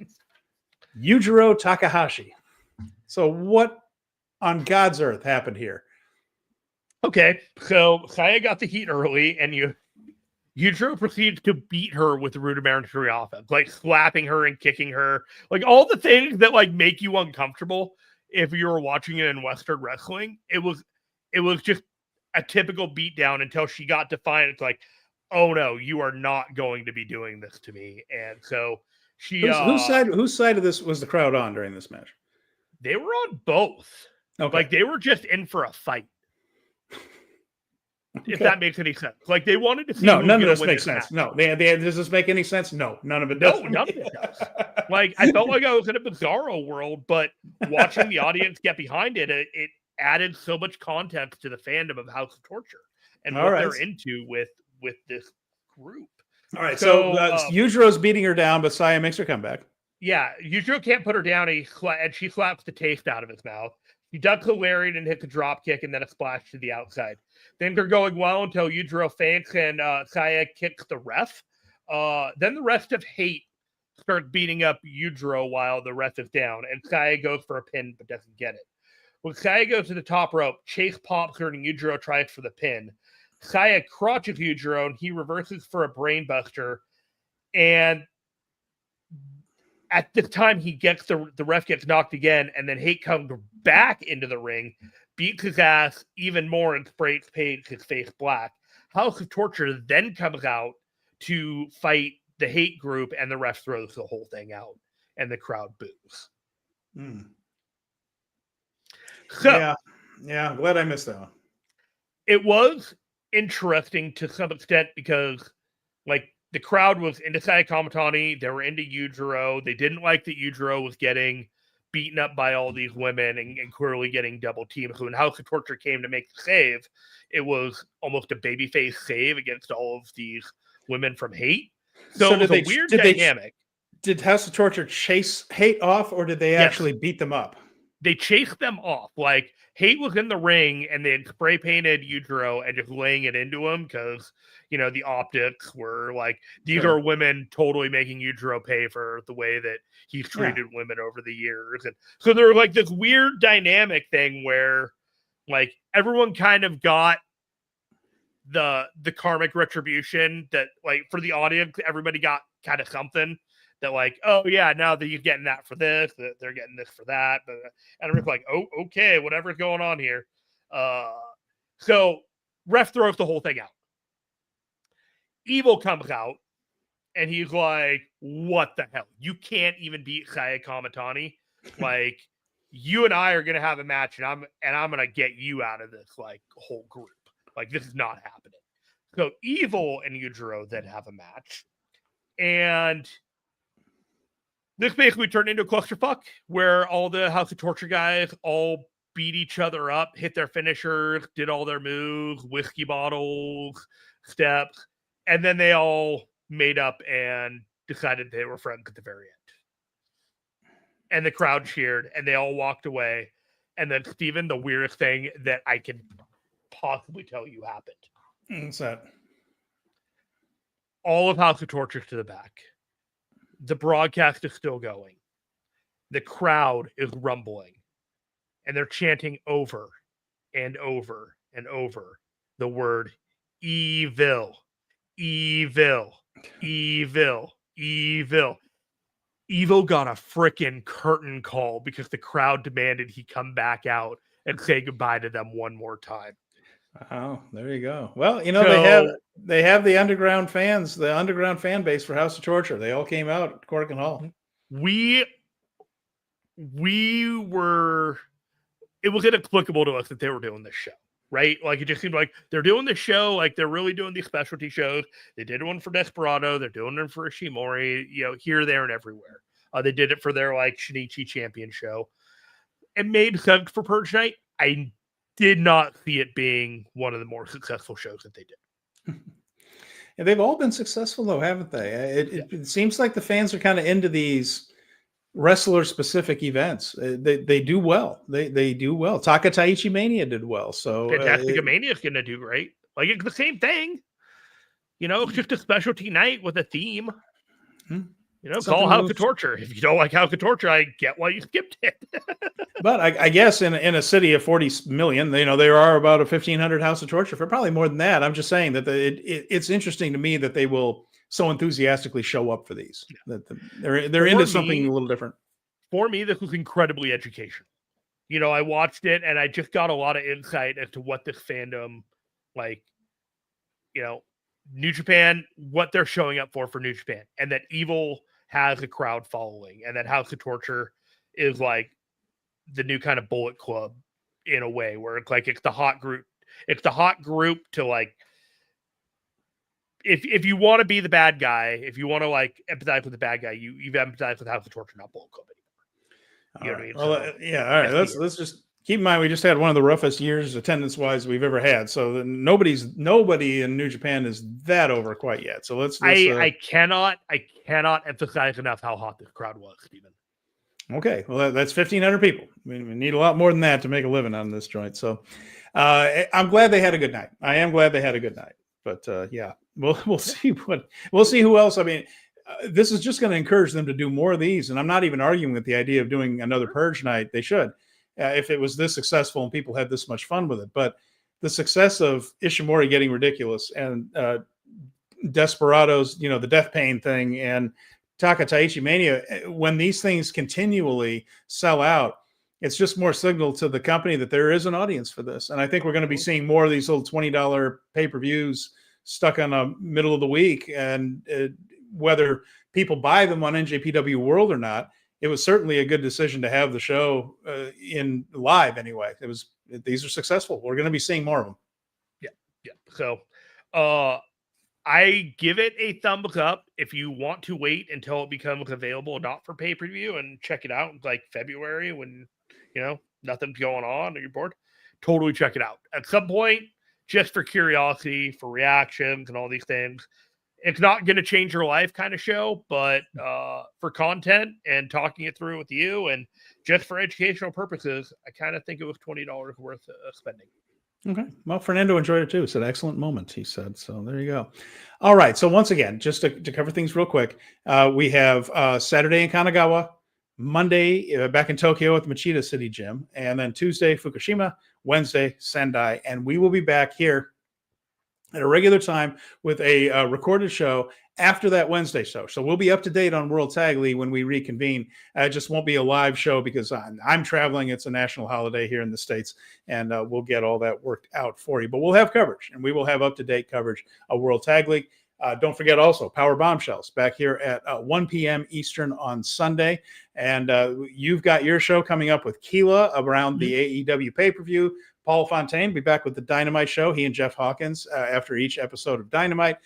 Yujiro Takahashi. So what on God's earth happened here? Okay, so Saya got the heat early, and Yujiro proceeds to beat her with the rudimentary offense, like slapping her and kicking her, like all the things that like make you uncomfortable if you're watching it in Western wrestling. It was just a typical beatdown until she got defiant. It's like, oh no, you are not going to be doing this to me. And so she whose side of this was the crowd on during this match? They were on both. Okay. Like they were just in for a fight. Okay. If that makes any sense. Like they wanted to see. No, none of this makes sense. No, does this make any sense? No, none of it does. No, none of it does. Like I felt like I was in a Bizarro world, but watching the audience get behind it, it added so much context to the fandom of House of Torture and what they're into with this group. All right, so Yujiro's beating her down, but Saya makes her come back. Yeah, Yujiro can't put her down, and she slaps the taste out of his mouth. He ducks a lariat and hits a drop kick and then a splash to the outside. Things are going well until Yujiro faints and Saya kicks the ref. Then the rest of Hate starts beating up Yujiro while the ref is down, and Saya goes for a pin but doesn't get it. When Saya goes to the top rope, Chase pops her and Yujiro tries for the pin. Saya crotches Yujiro and he reverses for a brainbuster. And at this time, he gets the ref gets knocked again, and then Hate comes back into the ring, beats his ass even more, and sprays his face black. House of Torture then comes out to fight the Hate group, and the ref throws the whole thing out, and the crowd boos. So, yeah, I'm glad I missed that one. It was interesting to some extent because, like, the crowd was into Saya Kamitani. They were into Yujiro. They didn't like that Yujiro was getting beaten up by all these women and clearly getting double teamed. So when House of Torture came to make the save, it was almost a babyface save against all of these women from Hate. So it was a weird dynamic. Did House of Torture chase Hate off, or did they actually beat them up? they chased them off. Like, Hate was in the ring, and they had spray painted Yujiro and just laying it into him because, the optics were like, these are women totally making Yujiro pay for the way that he's treated women over the years. And so there was like this weird dynamic thing where like everyone kind of got the karmic retribution that, like, for the audience, everybody got kind of something that, like, oh yeah, now that you're getting that for this, that they're getting this for that, and I'm just like, oh, okay, whatever's going on here. So ref throws the whole thing out. Evil comes out, and he's like, what the hell? You can't even beat Saya Kamatani. Like, you and I are gonna have a match, and I'm gonna get you out of this like whole group. Like, this is not happening. So Evil and Yujiro then have a match, and this basically turned into a clusterfuck where all the House of Torture guys all beat each other up, hit their finishers, did all their moves, whiskey bottles, steps, and then they all made up and decided they were friends at the very end. And the crowd cheered, and they all walked away. And then, Steven, the weirdest thing that I can possibly tell you happened. What's that? All of House of Torture to the back. The broadcast is still going. The crowd is rumbling. And they're chanting over and over and over the word evil, evil, evil, evil. Evil got a freaking curtain call because the crowd demanded he come back out and say goodbye to them one more time. Oh, there you go. Well, they have the underground fans, the underground fan base for House of Torture. They all came out at Cork and Hall. We were. It was inexplicable to us that they were doing this show, right? Like, it just seemed like they're doing this show, like they're really doing these specialty shows. They did one for Desperado, they're doing it for Ishimori, here, there, and everywhere. They did it for their like Shinichi Champion show. It made sense for Purge Night. I did not see it being one of the more successful shows that they did. And they've all been successful, though, haven't they? It seems like the fans are kind of into these wrestler-specific events. They do well. They do well. Taka Taichi Mania did well. So Fantastica Mania is going to do great. Like, it's the same thing. It's just a specialty night with a theme. Call House of Torture. If you don't like House of Torture, I get why you skipped it. But I guess in a city of 40 million, there are about a 1,500 House of Torture, for probably more than that. I'm just saying that it's interesting to me that they will so enthusiastically show up for these. Yeah. That they're into something a little different. For me, this was incredibly educational. I watched it and I just got a lot of insight as to what this fandom, like, New Japan, what they're showing up for New Japan, and that Evil has a crowd following, and that House of Torture is like the new kind of Bullet Club in a way, where it's like it's the hot group to, like, if you want to be the bad guy, if you want to like empathize with the bad guy, you've empathized with House of Torture, not Bullet Club anymore. All right. Well, all right. Let's just keep in mind we just had one of the roughest years attendance-wise we've ever had. So nobody in New Japan is that over quite yet. So let's I cannot emphasize enough how hot this crowd was, Stephen. Okay, well that's 1,500 people. I mean, we need a lot more than that to make a living on this joint. So I'm glad they had a good night. I am glad they had a good night. But yeah, we'll see who else. I mean, this is just going to encourage them to do more of these. And I'm not even arguing with the idea of doing another Purge night. They should. If it was this successful and people had this much fun with it. But the success of Ishimori getting ridiculous and Desperados, the death pain thing, and Taka Taichi Mania, when these things continually sell out, it's just more signal to the company that there is an audience for this. And I think we're going to be seeing more of these little $20 pay-per-views stuck on the middle of the week. And whether people buy them on NJPW World or not, it was certainly a good decision to have the show in live anyway. These are successful. We're going to be seeing more of them. Yeah. So I give it a thumbs up. If you want to wait until it becomes available, not for pay-per-view, and check it out like February when, nothing's going on or you're bored, totally check it out. At some point, just for curiosity, for reactions and all these things, it's not going to change your life kind of show, but for content and talking it through with you and just for educational purposes, I kind of think it was $20 worth of spending. Okay. Well, Fernando enjoyed it too. It's an excellent moment, he said. So there you go. All right. So once again, just to cover things real quick, we have Saturday in Kanagawa, Monday back in Tokyo at the Machida City Gym, and then Tuesday, Fukushima, Wednesday, Sendai. And we will be back here at a regular time with a recorded show after that Wednesday show. So we'll be up to date on World Tag League when we reconvene. It just won't be a live show because I'm traveling. It's a national holiday here in the States, and we'll get all that worked out for you. But we'll have coverage, and we will have up-to-date coverage of World Tag League. Don't forget also Power Bombshells back here at 1 p.m. Eastern on Sunday. And you've got your show coming up with Keela around the AEW pay-per-view. Paul Fontaine will be back with the Dynamite Show, he and Jeff Hawkins, after each episode of Dynamite.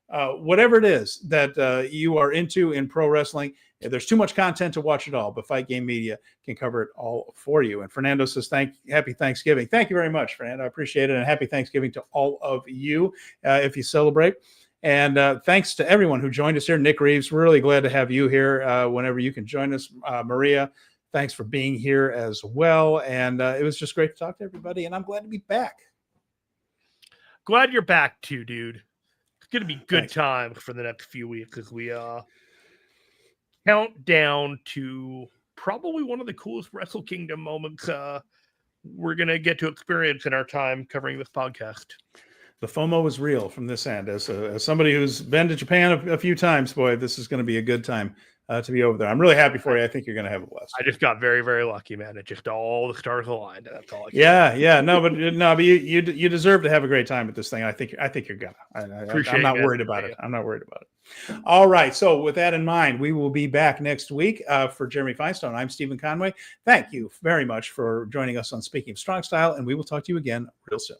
Whatever it is that you are into in pro wrestling, there's too much content to watch it all, but Fight Game Media can cover it all for you. And Fernando says, happy Thanksgiving. Thank you very much, Fernando. I appreciate it. And happy Thanksgiving to all of you if you celebrate. And thanks to everyone who joined us here. Nick Reeves, we're really glad to have you here whenever you can join us. Maria, thanks for being here as well. And it was just great to talk to everybody. And I'm glad to be back. Glad you're back too, dude. It's going to be good time for the next few weeks as we count down to probably one of the coolest Wrestle Kingdom moments we're going to get to experience in our time covering this podcast. The FOMO is real from this end. As somebody who's been to Japan a few times, boy, this is going to be a good time to be over there. I'm really happy for you. I think you're going to have a blast. I just got very, very lucky, man. It just all the stars aligned. That's all. Yeah. No, but you deserve to have a great time at this thing. I think you're gonna. I'm not worried about it. I'm not worried about it. All right. So with that in mind, we will be back next week for Jeremy Finestone. I'm Stephen Conway. Thank you very much for joining us on Speaking of Strong Style, and we will talk to you again real soon.